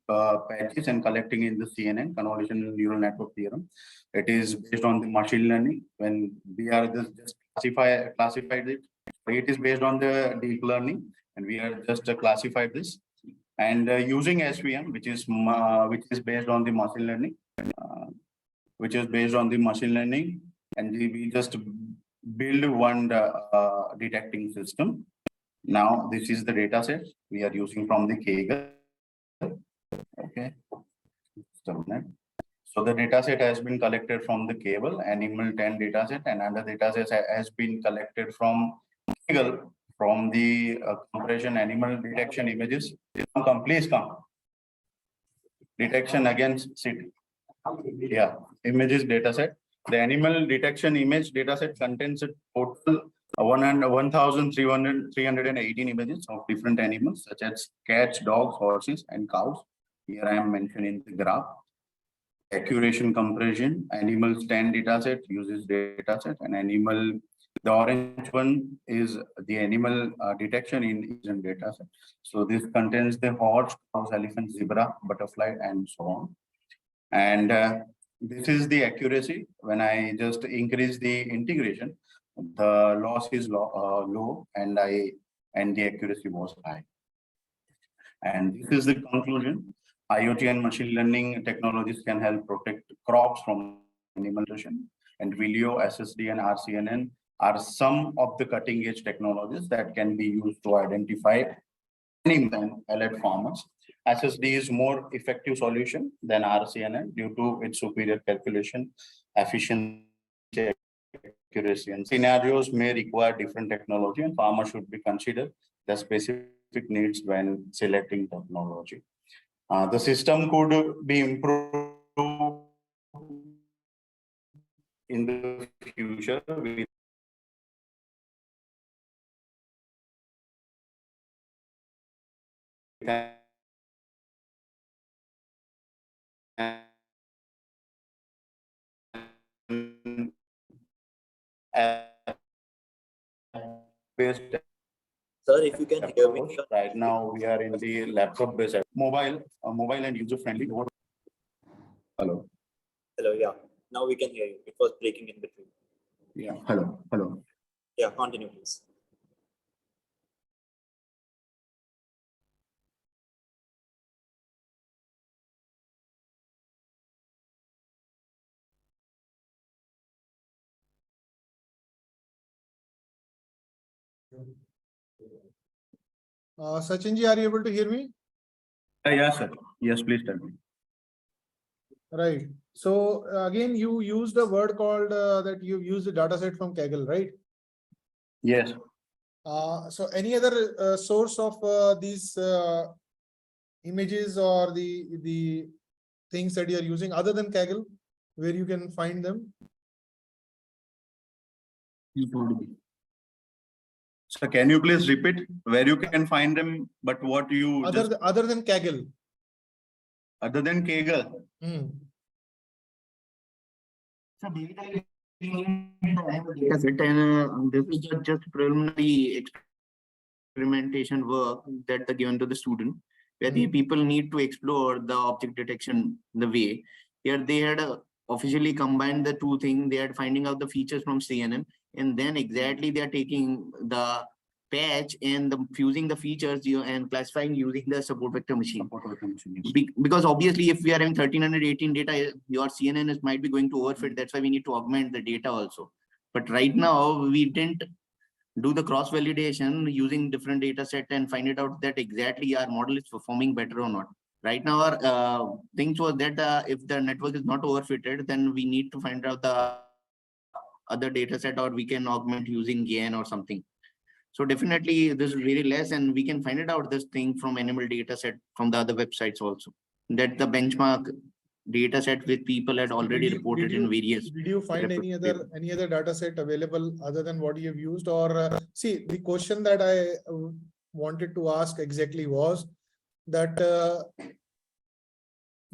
patches and collecting in the CNN, convolutional neural network theorem. It is based on the machine learning. When we are just classified it, it is based on the deep learning, and we are just classified this. And using SVM, which is based on the machine learning, and we just build one detecting system. Now this is the data set we are using from the Kaggle. Okay. So the data set has been collected from the Kaggle animal 10 data set, and another data set has been collected from Kaggle from the compression animal detection images. Come, please come. Detection against city. Yeah, images data set. The animal detection image data set contains a total 1,318 images of different animals such as cats, dogs, horses, and cows. Here I am mentioning the graph. Accuracy compression, animal stand data set uses data set, and animal, the orange one is the animal detection in data set. So this contains the horse, cows, elephant, zebra, butterfly, and so on. And this is the accuracy. When I just increase the integration, the loss is low, and the accuracy was high. And this is the conclusion. IoT and machine learning technologies can help protect crops from animal nutrition, and video, SSD, and RCNN are some of the cutting-edge technologies that can be used to identify animal and alert farmers. SSD is more effective solution than RCNN due to its superior calculation, efficiency, accuracy, and scenarios may require different technology, and farmers should be considered the specific needs when selecting technology. The system could be improved in the future with Sir, if you can hear me. Right now, we are in the laptop-based mobile and user-friendly. Hello. Hello, yeah. Now we can hear you. It was breaking in between. Yeah. Hello. Yeah, continue, please. Sachinji, are you able to hear me? Yes, sir. Yes, please tell me. Right. So again, you used a word called that you used the data set from Kaggle, right? Yes. So any other source of these images or the things that you are using other than Kaggle, where you can find them? So can you please repeat where you can find them, but what you other than Kaggle? Other than Kaggle? So basically, data set, and this is just preliminary experimentation work that are given to the student, where the people need to explore the object detection the way. Here they had officially combined the two things. They are finding out the features from CNN, and then exactly they are taking the patch and fusing the features and classifying using the support vector machine. Because obviously, if we are having 1318 data, your CNN might be going to overfit. That's why we need to augment the data also. But right now, we didn't do the cross validation using different data set and find it out that exactly our model is performing better or not. Right now, our things was that if the network is not overfitted, then we need to find out the other data set, or we can augment using GAN or something. So definitely this is very less, and we can find it out this thing from animal data set from the other websites also. That the benchmark data set with people had already reported in various. Did you find any other data set available other than what you have used? Or see, the question that I wanted to ask exactly was that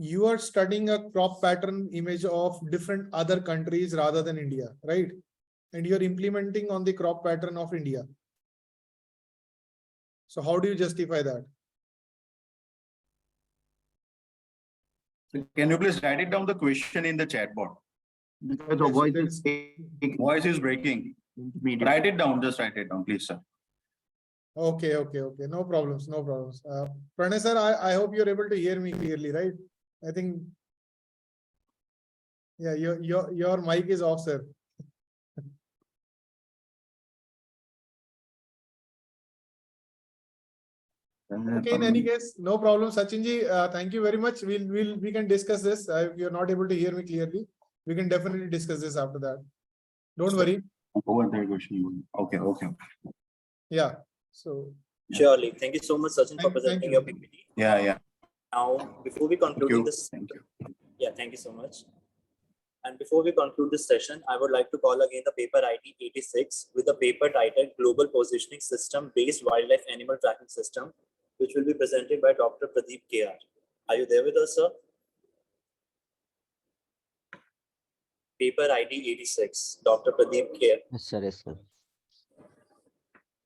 you are studying a crop pattern image of different other countries rather than India, right? And you're implementing on the crop pattern of India. So how do you justify that? Can you please write it down the question in the chat box? Because the voice is breaking. Write it down, just write it down, please, sir. Okay. No problems. Pranay sir, I hope you're able to hear me clearly, right? I think, yeah, your mic is off, sir. Okay, in any case, no problem. Sachinji, thank you very much. We can discuss this. If you're not able to hear me clearly, we can definitely discuss this after that. Don't worry. Over the question. Okay. Yeah. So Surely. Thank you so much, Sachin, for presenting your PPT. Yeah. Now, before we conclude this, thank you. Yeah, thank you so much. And before we conclude this session, I would like to call again the paper ID 86 with the paper titled Global Positioning System Based Wildlife Animal Tracking System, which will be presented by Dr. Pradeep KR. Are you there with us, sir? Paper ID 86, Dr. Pradeep KR. Yes, sir. Yes, sir.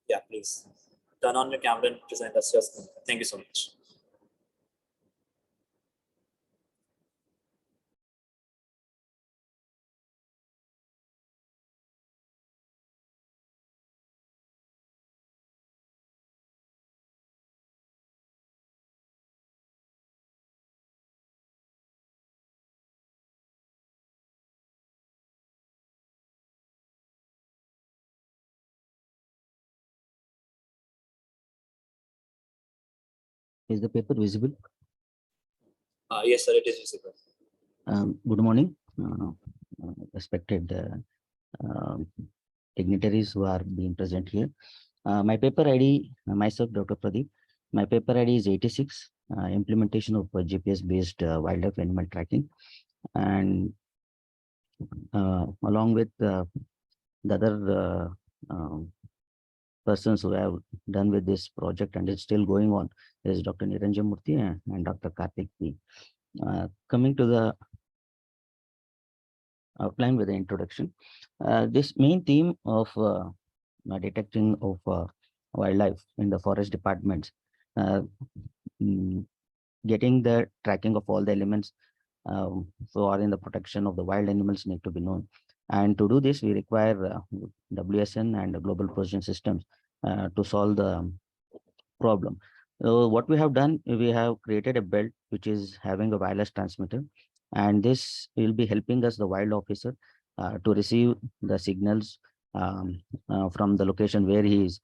Yeah, please turn on your camera and present us your screen. Thank you so much. Is the paper visible? Yes, sir, it is visible. Good morning, respected dignitaries who are being present here. My paper ID, myself, Dr. Pradeep. My paper ID is 86, implementation of GPS-based wildlife animal tracking. And along with the other persons who have done with this project and it's still going on is Dr. Niranjan Murthy and Dr. Karthik P. Coming to the outline with the introduction, this main theme of detecting of wildlife in the forest departments, getting the tracking of all the elements so are in the protection of the wild animals need to be known. And to do this, we require WSN and global position systems to solve the problem. So what we have done, we have created a belt which is having a wireless transmitter, and this will be helping us, the wild officer, to receive the signals from the location where he is,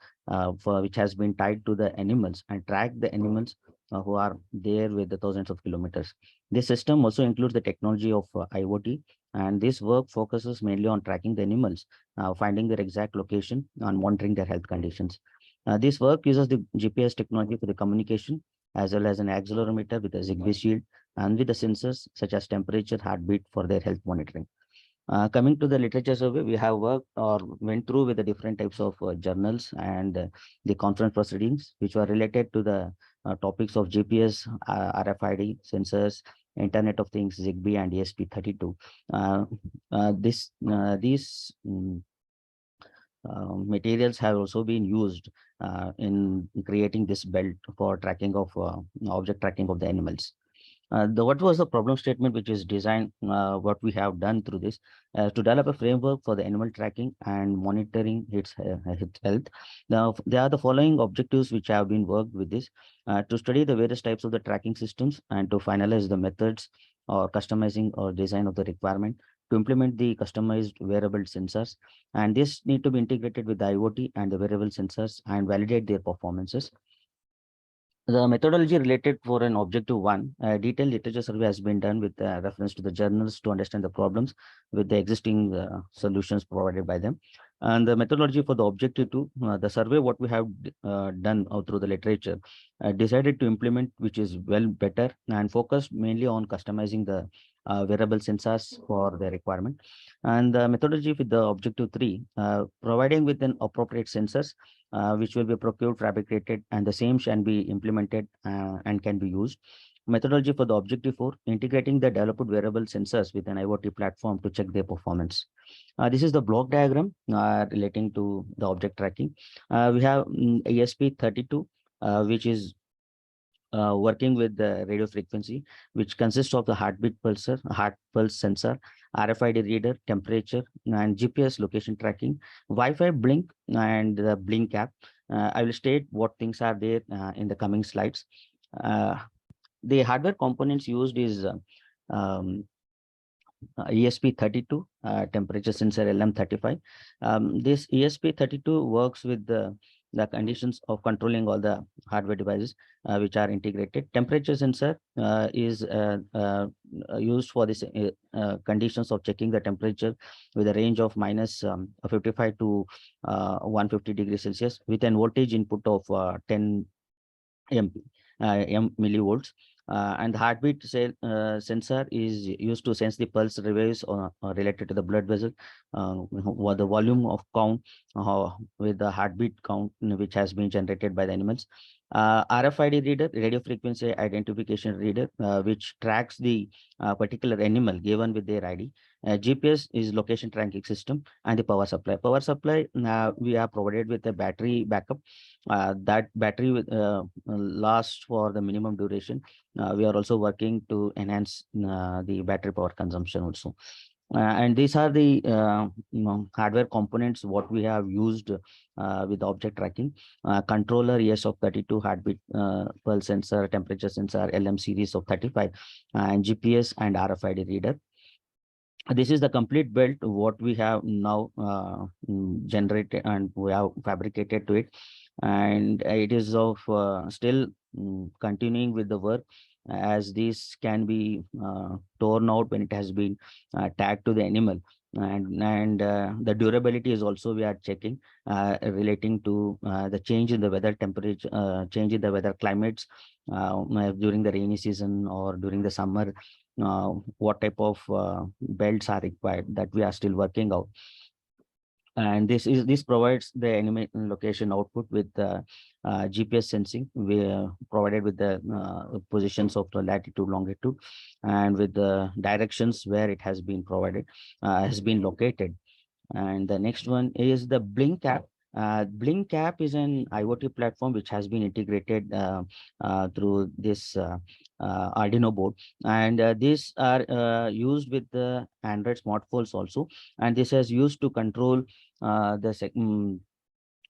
for which has been tied to the animals and track the animals who are there with the thousands of kilometers. This system also includes the technology of IoT, and this work focuses mainly on tracking the animals, finding their exact location and monitoring their health conditions. This work uses the GPS technology for the communication as well as an accelerometer with a Zigbee shield and with the sensors such as temperature, heartbeat for their health monitoring. Coming to the literature survey, we have worked or went through with the different types of journals and the conference proceedings, which were related to the topics of GPS, RFID, sensors, Internet of Things, Zigbee, and ESP32. These materials have also been used in creating this belt for tracking of object tracking of the animals. What was the problem statement which is designed, what we have done through this, to develop a framework for the animal tracking and monitoring its health. Now, there are the following objectives which have been worked with this, to study the various types of the tracking systems and to finalize the methods or customizing or design of the requirement, to implement the customized wearable sensors, and this need to be integrated with the IoT and the wearable sensors and validate their performances. The methodology related for an objective one, a detailed literature survey has been done with reference to the journals to understand the problems with the existing solutions provided by them. And the methodology for the objective two, the survey what we have done through the literature, decided to implement which is well better and focused mainly on customizing the wearable sensors for the requirement. And the methodology with the objective three, providing with an appropriate sensors which will be procured, fabricated, and the same can be implemented and can be used. Methodology for the objective 4, integrating the developed wearable sensors with an IoT platform to check their performance. This is the block diagram relating to the object tracking. We have ESP32, which is working with the radio frequency, which consists of the heartbeat pulsar, heart pulse sensor, RFID reader, temperature, and GPS location tracking, Wi-Fi blink, and the blink app. I will state what things are there in the coming slides. The hardware components used is um, ESP32, temperature sensor LM35. This ESP32 works with the conditions of controlling all the hardware devices which are integrated. Temperature sensor is used for this conditions of checking the temperature with a range of minus 55 to 150 degrees Celsius with an voltage input of 10 millivolts. And the heartbeat sensor is used to sense the pulse waves related to the blood vessel, what the volume of count with the heartbeat count which has been generated by the animals. RFID reader, radio frequency identification reader, which tracks the particular animal given with their ID. GPS is location tracking system, and the power supply. Power supply, we are provided with a battery backup. That battery lasts for the minimum duration. We are also working to enhance the battery power consumption also. And these are the hardware components what we have used with object tracking. Controller ES of 32, heartbeat pulse sensor, temperature sensor, LM series of 35, and GPS and RFID reader. This is the complete belt what we have now generated and we have fabricated to it, and it is of still continuing with the work, as this can be torn out when it has been tagged to the animal. And the durability is also we are checking relating to the change in the weather temperature, change in the weather climates during the rainy season or during the summer. What type of belts are required, that we are still working out. And this provides the animal location output with GPS sensing. We provided with the positions of the latitude, longitude, and with the directions where it has been provided, has been located. And the next one is the Blink app. Blink app is an IoT platform which has been integrated through this Arduino board, and these are used with the Android smartphones also, and this is used to control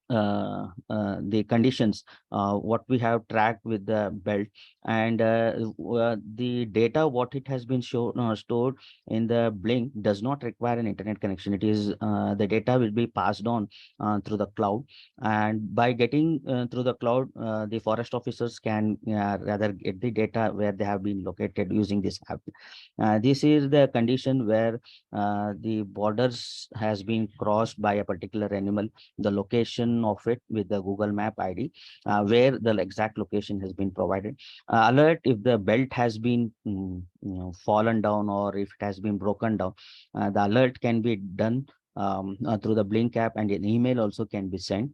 the conditions what we have tracked with the belt, and the data what it has been stored in the Blink does not require an internet connection. It is the data will be passed on through the cloud, and by getting through the cloud, the forest officers can rather get the data where they have been located using this app. This is the condition where the borders has been crossed by a particular animal, the location of it with the Google Map ID, where the exact location has been provided. Alert if the belt has been fallen down or if it has been broken down. The alert can be done through the Blink app, and an email also can be sent.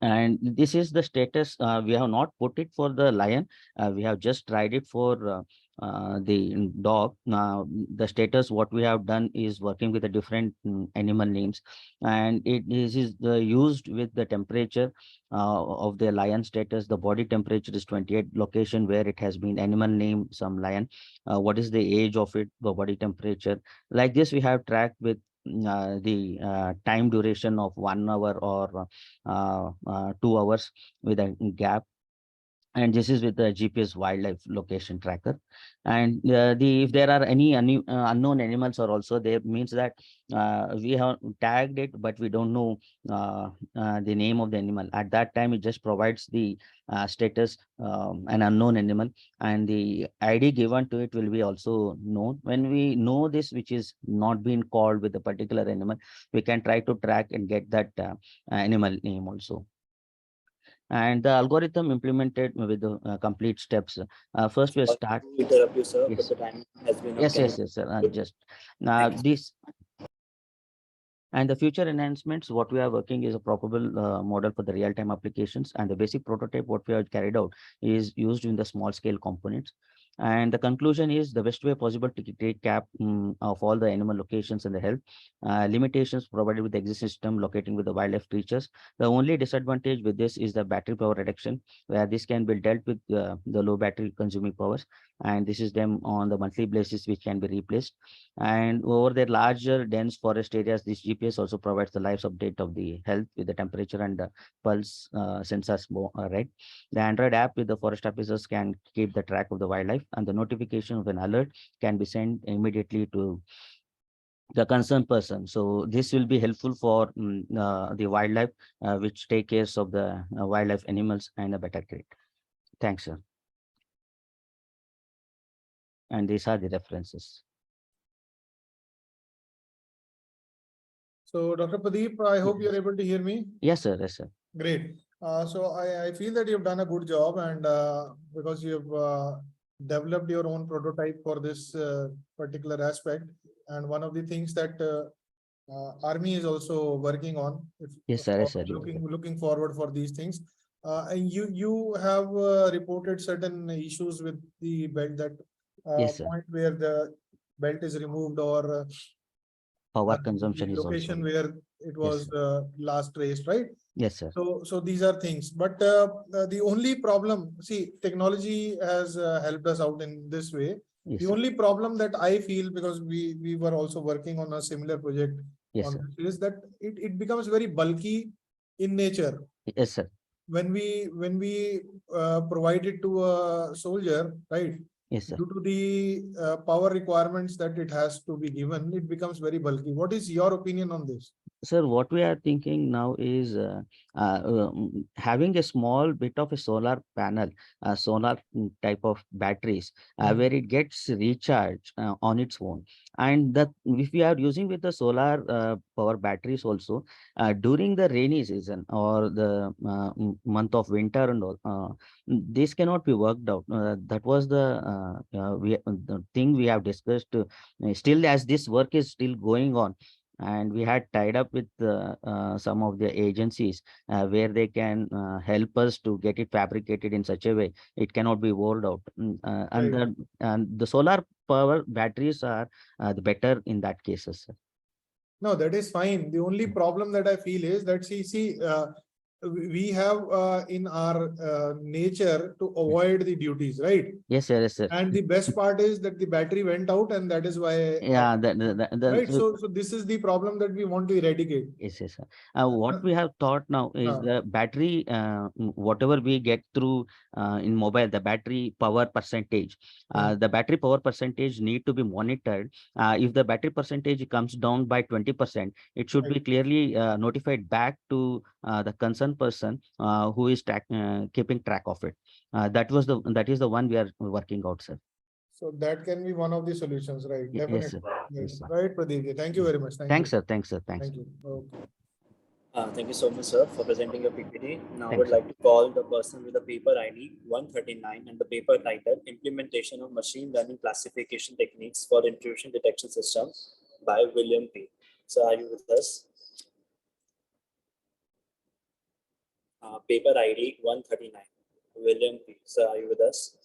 And this is the status. We have not put it for the lion. We have just tried it for the dog. The status what we have done is working with the different animal names, and is used with the temperature of the lion status. The body temperature is 28, location where it has been, animal name, some lion, what is the age of it, the body temperature. Like this we have tracked with the time duration of 1 hour or 2 hours with a gap. And this is with the GPS wildlife location tracker. And if there are any unknown animals are also there, means that we have tagged it but we don't know the name of the animal. At that time it just provides the status, an unknown animal, and the ID given to it will be also known. When we know this, which is not being called with a particular animal, we can try to track and get that animal name also. And the algorithm implemented with the complete steps. First we'll start. Interrupt you, sir, but Yes. the time has been up. Yes, Can yes, you- yes, sir. Just this And the future enhancements, what we are working is a probable model for the real-time applications, and the basic prototype what we have carried out is used in the small scale components. And the conclusion is the best way possible to take cap of all the animal locations and the health limitations provided with the existing system locating with the wildlife creatures. The only disadvantage with this is the battery power reduction, where this can be dealt with the low battery consuming powers, and this is them on the monthly basis which can be replaced. And over the larger dense forest areas, this GPS also provides the live update of the health with the temperature and the pulse sensors, right? The Android app with the forest officers can keep the track of the wildlife, and the notification of an alert can be sent immediately to the concerned person. So this will be helpful for the wildlife, which take care of the wildlife animals and a better grade. Thanks, sir. And these are the references. So Dr. Pradeep, I hope you're able to hear me. Yes, sir. Yes, sir. Great. So I feel that you've done a good job, and because you've developed your own prototype for this particular aspect. And one of the things that Army is also working on, Yes, sir. Yes, sir. looking forward for these things. And you have reported certain issues with the belt, that Yes, sir. point where the belt is removed, or Power consumption the is location also. where it was last traced, right? Yes, sir. So these are things, but the only problem, see, technology has helped us out in this way. Yes, The sir. only problem that I feel, because we were also working on a similar project Yes, on sir. this, is that it becomes very bulky in nature. Yes, sir. When we provide it to a soldier, right? Yes, sir. Due to the power requirements that it has to be given, it becomes very bulky. What is your opinion on this? Sir, what we are thinking now is having a small bit of a solar panel, solar type of batteries, where it gets recharged on its own. And that if we are using with the solar power batteries also, during the rainy season or the month of winter and all, this cannot be worked out. That was the thing we have discussed. Still, as this work is still going on, and we had tied up with some of the agencies where they can help us to get it fabricated in such a way it cannot be rolled out. And the solar power batteries are the better in that cases, sir. No, that is fine. The only problem that I feel is that we have in our nature to avoid the duties, right? Yes, sir. Yes, sir. And the best part is that the battery went out, and that is why. Yeah, right. So this is the problem that we want to eradicate. Yes, yes, sir. What we have thought now is the battery, whatever we get through in mobile, the battery power percentage, the battery power percentage need to be monitored. If the battery percentage comes down by 20%, it should be clearly notified back to the concerned person who is keeping track of it. That is the one we are working out, sir. So that can be one of the solutions, right? Definitely. Yes, sir. Yes, sir. Right, Pradeep. Thank you very much. Thanks, sir. Thanks, sir. Thanks. Thank you. Okay. Thank you so much, sir, for presenting your PPT. Now I Thanks, would like to call the person with the paper ID 139 and the paper title Implementation of Machine Learning Classification Techniques for Intrusion Detection System by William P. So are you with us? Paper ID 139. William P. Sir, are you with us?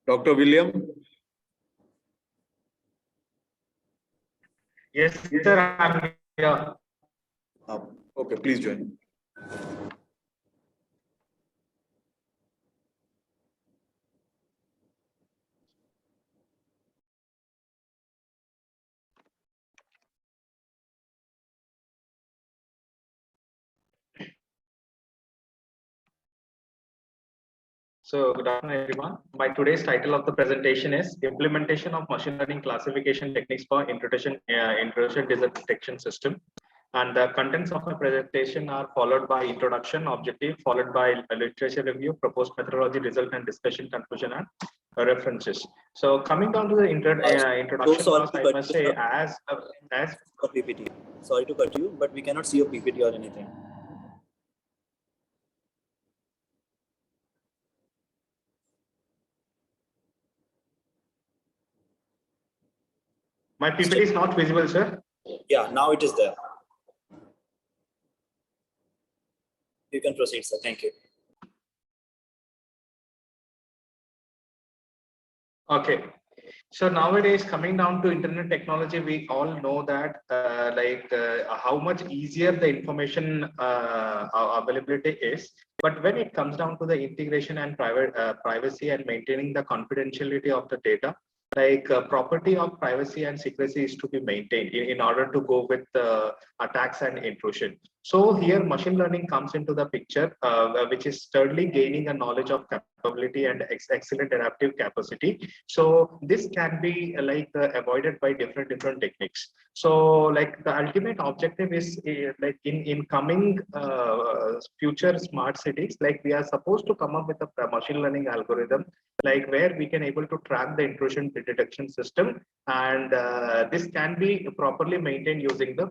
Dr. William? Yes, sir, I'm here. Okay, please join. So good afternoon, everyone. My today's title of the presentation is Implementation of Machine Learning Classification Techniques for Intrusion Detection System. And the contents of my presentation are followed by introduction, objective, followed by a literature review, proposed methodology, result and discussion, conclusion, and references. So coming down to the introduction first, I must say as PPT. Sorry to cut you, but we cannot see your PPT or anything. My PPT is not visible, sir. Yeah, now it is there. You can proceed, sir. Thank you. Okay. So nowadays, coming down to internet technology, we all know that how much easier the information availability is. But when it comes down to the integration and privacy and maintaining the confidentiality of the data, property of privacy and secrecy is to be maintained in order to go with attacks and intrusion. So here machine learning comes into the picture, which is sturdily gaining a knowledge of capability and excellent adaptive capacity. So this can be avoided by different techniques. So the ultimate objective is in coming future smart cities, we are supposed to come up with a machine learning algorithm where we can able to track the intrusion detection system, and this can be properly maintained using the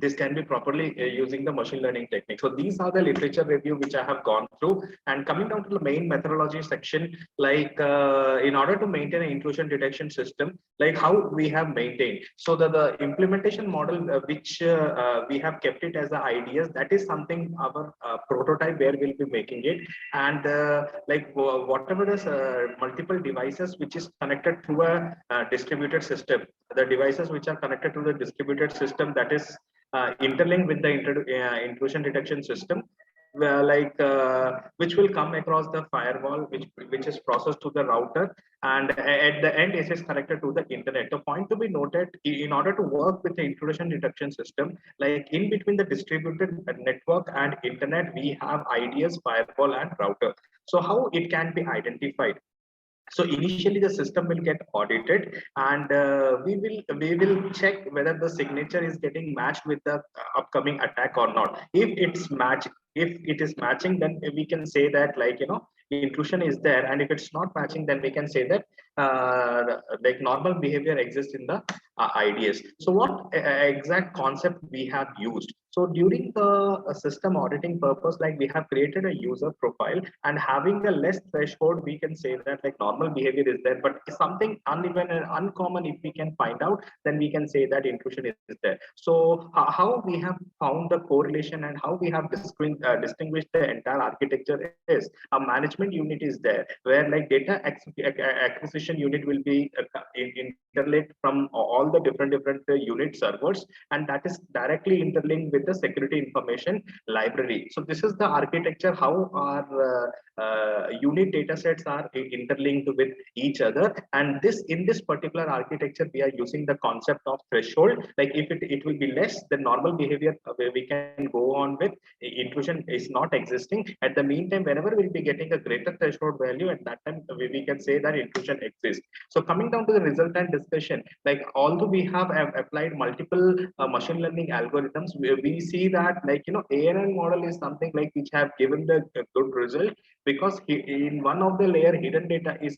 using the machine learning technique. So these are the literature review which I have gone through, and coming down to the main methodology section, in order to maintain an intrusion detection system, how we have maintained. So the implementation model which we have kept it as the ideas, that is something our prototype where we'll be making it, and whatever the multiple devices which is connected through a distributed system, the devices which are connected to the distributed system, that is interlinked with the intrusion detection system, which will come across the firewall, which is processed to the router, and at the end it is connected to the internet. The point to be noted, in order to work with the intrusion detection system, in between the distributed network and internet, we have IDS, firewall, and router. So how it can be identified? So initially the system will get audited, and we will check whether the signature is getting matched with the upcoming attack or not. If it is matching, then we can say that intrusion is there, and if it's not matching, then we can say that normal behavior exists in the IDS. So what exact concept we have used? So during the system auditing purpose, we have created a user profile, and having a less threshold, we can say that normal behavior is there, but something uneven and uncommon, if we can find out, then we can say that intrusion is there. So how we have found the correlation and how we have distinguished the entire architecture is a management unit is there, where data acquisition unit will be interlinked from all the different unit servers, and that is directly interlinked with the security information library. So this is the architecture, how our unit data sets are interlinked with each other, and in this particular architecture we are using the concept of threshold. If it will be less, then normal behavior we can go on with, intrusion is not existing. At the meantime, whenever we'll be getting a greater threshold value, at that time we can say that intrusion exists. So coming down to the resultant discussion, although we have applied multiple machine learning algorithms, we see that ANN model is something which have given the good result, because in one of the layer, hidden data is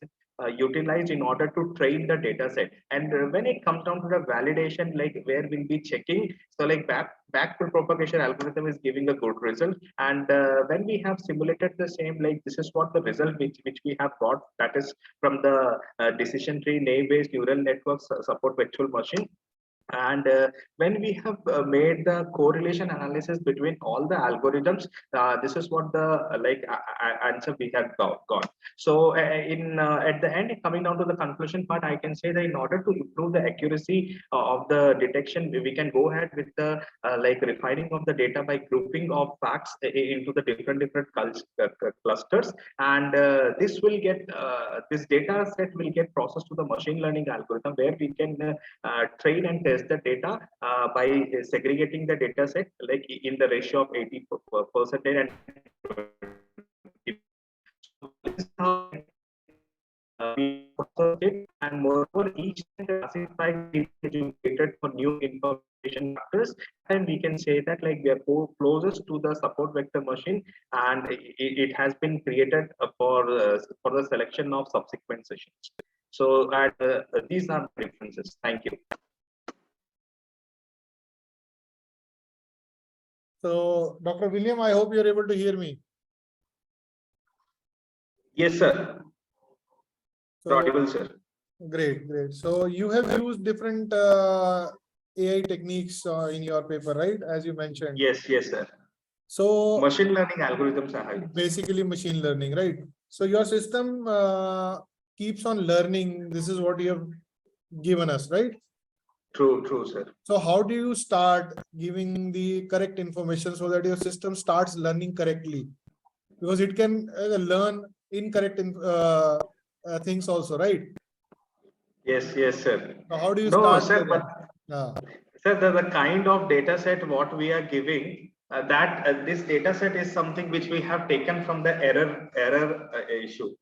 utilized in order to train the data set. And when it comes down to the validation, where we'll be checking, so back propagation algorithm is giving a good result. And when we have simulated the same, this is what the result which we have got, that is from the decision tree naive based neural networks support virtual machine. And when we have made the correlation analysis between all the algorithms, this is what the answer we have got. So at the end, coming down to the conclusion part, I can say that in order to improve the accuracy of the detection, we can go ahead with the refining of the data by grouping of facts into the different clusters, and this will get this data set will get processed to the machine learning algorithm, where we can train and test the data by segregating the data set in the ratio of 80%, and this is how we process it, and moreover each classified for new information factors, and we can say that we are closest to the support vector machine, and it has been created for the selection of subsequent sessions. So these are the differences. Thank you. So, Dr. William, I hope you're able to hear me. Yes, sir. So, Audible, sir. Great, great. So you have used different AI techniques in your paper, right? As you mentioned. Yes, yes, sir. So Machine learning algorithms are high. basically machine learning, right? So your system keeps on learning. This is what you have given us, right? True, true, sir. So how do you start giving the correct information so that your system starts learning correctly? Because it can learn incorrect things also, right? Yes, yes, sir. So how do you No, start? sir, but sir, the kind of data set what we are giving, this data set is something which we have taken from the error issue.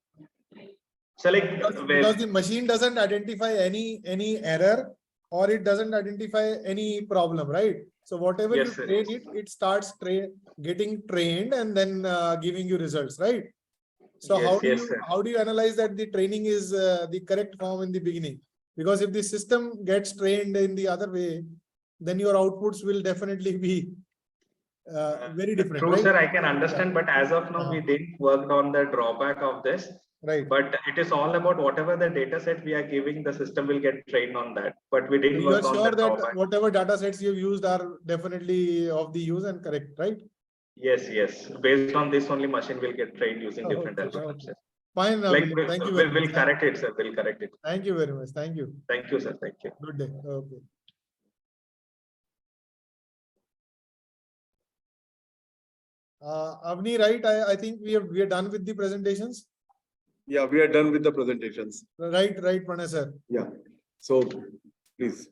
So like because the machine doesn't identify any error, or it doesn't identify any problem, right? So whatever Yes, you sir, train yes. it starts getting trained and then giving you results, right? So Yes, yes, sir. how do you analyze that the training is the correct form in the beginning? Because if the system gets trained in the other way, then your outputs will definitely be very different. True, right? sir, I can understand, but as of now, we didn't work on the drawback of this. Right. But it is all about whatever the data set we are giving, the system will get trained on that. But we didn't You are work on sure the that drawback. whatever data sets you've used are definitely of the use and correct, right? Yes, yes. Based on this, only machine will get trained using different algorithms. Okay. Fine, Like William. Thank you very we'll much. correct it, sir. We'll correct it. Thank you very much. Thank you. Thank you, sir. Thank you. Good day. Okay. Avni, right? I think we are done with the presentations. Yeah, we are done with the presentations. Right, Pranay sir. Yeah. So please.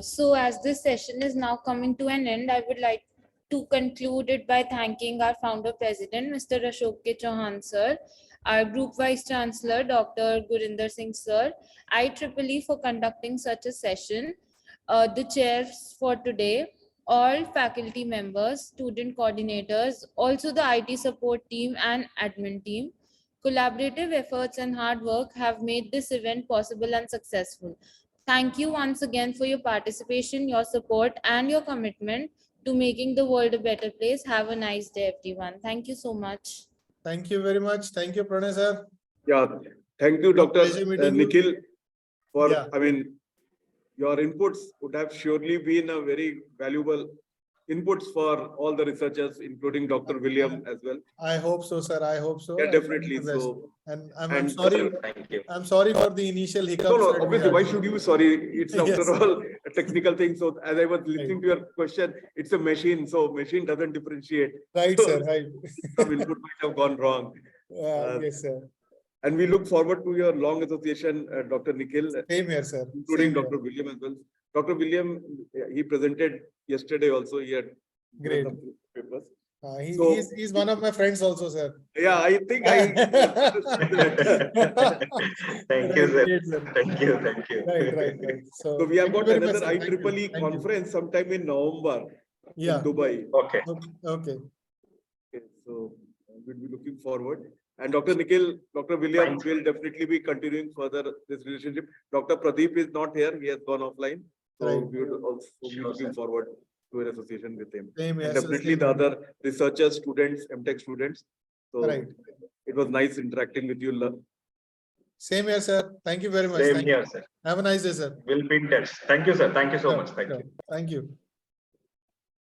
So as this session is now coming to an end, I would like to conclude it by thanking our founder president, Mr. Ashok K. Chauhan sir, our group vice chancellor, Dr. Gurinder Singh sir, IEEE for conducting such a session, the chairs for today, all faculty members, student coordinators, also the IT support team and admin team. Collaborative efforts and hard work have made this event possible and successful. Thank you once again for your participation, your support, and your commitment to making the world a better place. Have a nice day, everyone. Thank you so much. Thank you very much. Thank you, Pranay sir. Yeah. Thank you, Dr. Pleasure meeting you. Nikhil, for, Yeah. I mean, your inputs would have surely been a very valuable inputs for all the researchers, including Dr. William as well. I hope so, sir. I hope so. Yeah, I'll definitely. do my best. So, And I'm sorry. Thank you. I'm sorry for the initial hiccups. No, that we obviously, had. why should you be sorry? It's after Yes. all a technical thing. So as I was listening to your question, it's a machine. So machine doesn't differentiate. Right, so, sir. Right. Some input might have gone wrong. Yes, sir. And we look forward to your long association, Dr. Nikhil. Same here, sir. Including Same Dr. William as well. Dr. William, he presented yesterday also. He had Great. some papers. He's one of my friends also, sir. Yeah, I think I. Thank you, sir. Thank you. Thank you. Right. So we have got very much, another sir. Thank you. IEEE Thank you. conference sometime in November Yeah. in Dubai. Okay. Okay. So we'll be looking forward. And Dr. Nikhil, Dr. William will definitely be continuing further this relationship. Dr. Pradeep is not here. He has gone offline. So Right. we would also be looking forward to an association with him. Same here, And sir. definitely Same the here. other researchers, students, MTech students. So Right. it was nice interacting with you. Same here, sir. Thank you very much. Same Thank here, you. sir. Have a nice day, sir. We'll be in touch. Thank you, sir. Thank you so Sure, much. Thank sure. you. Thank you.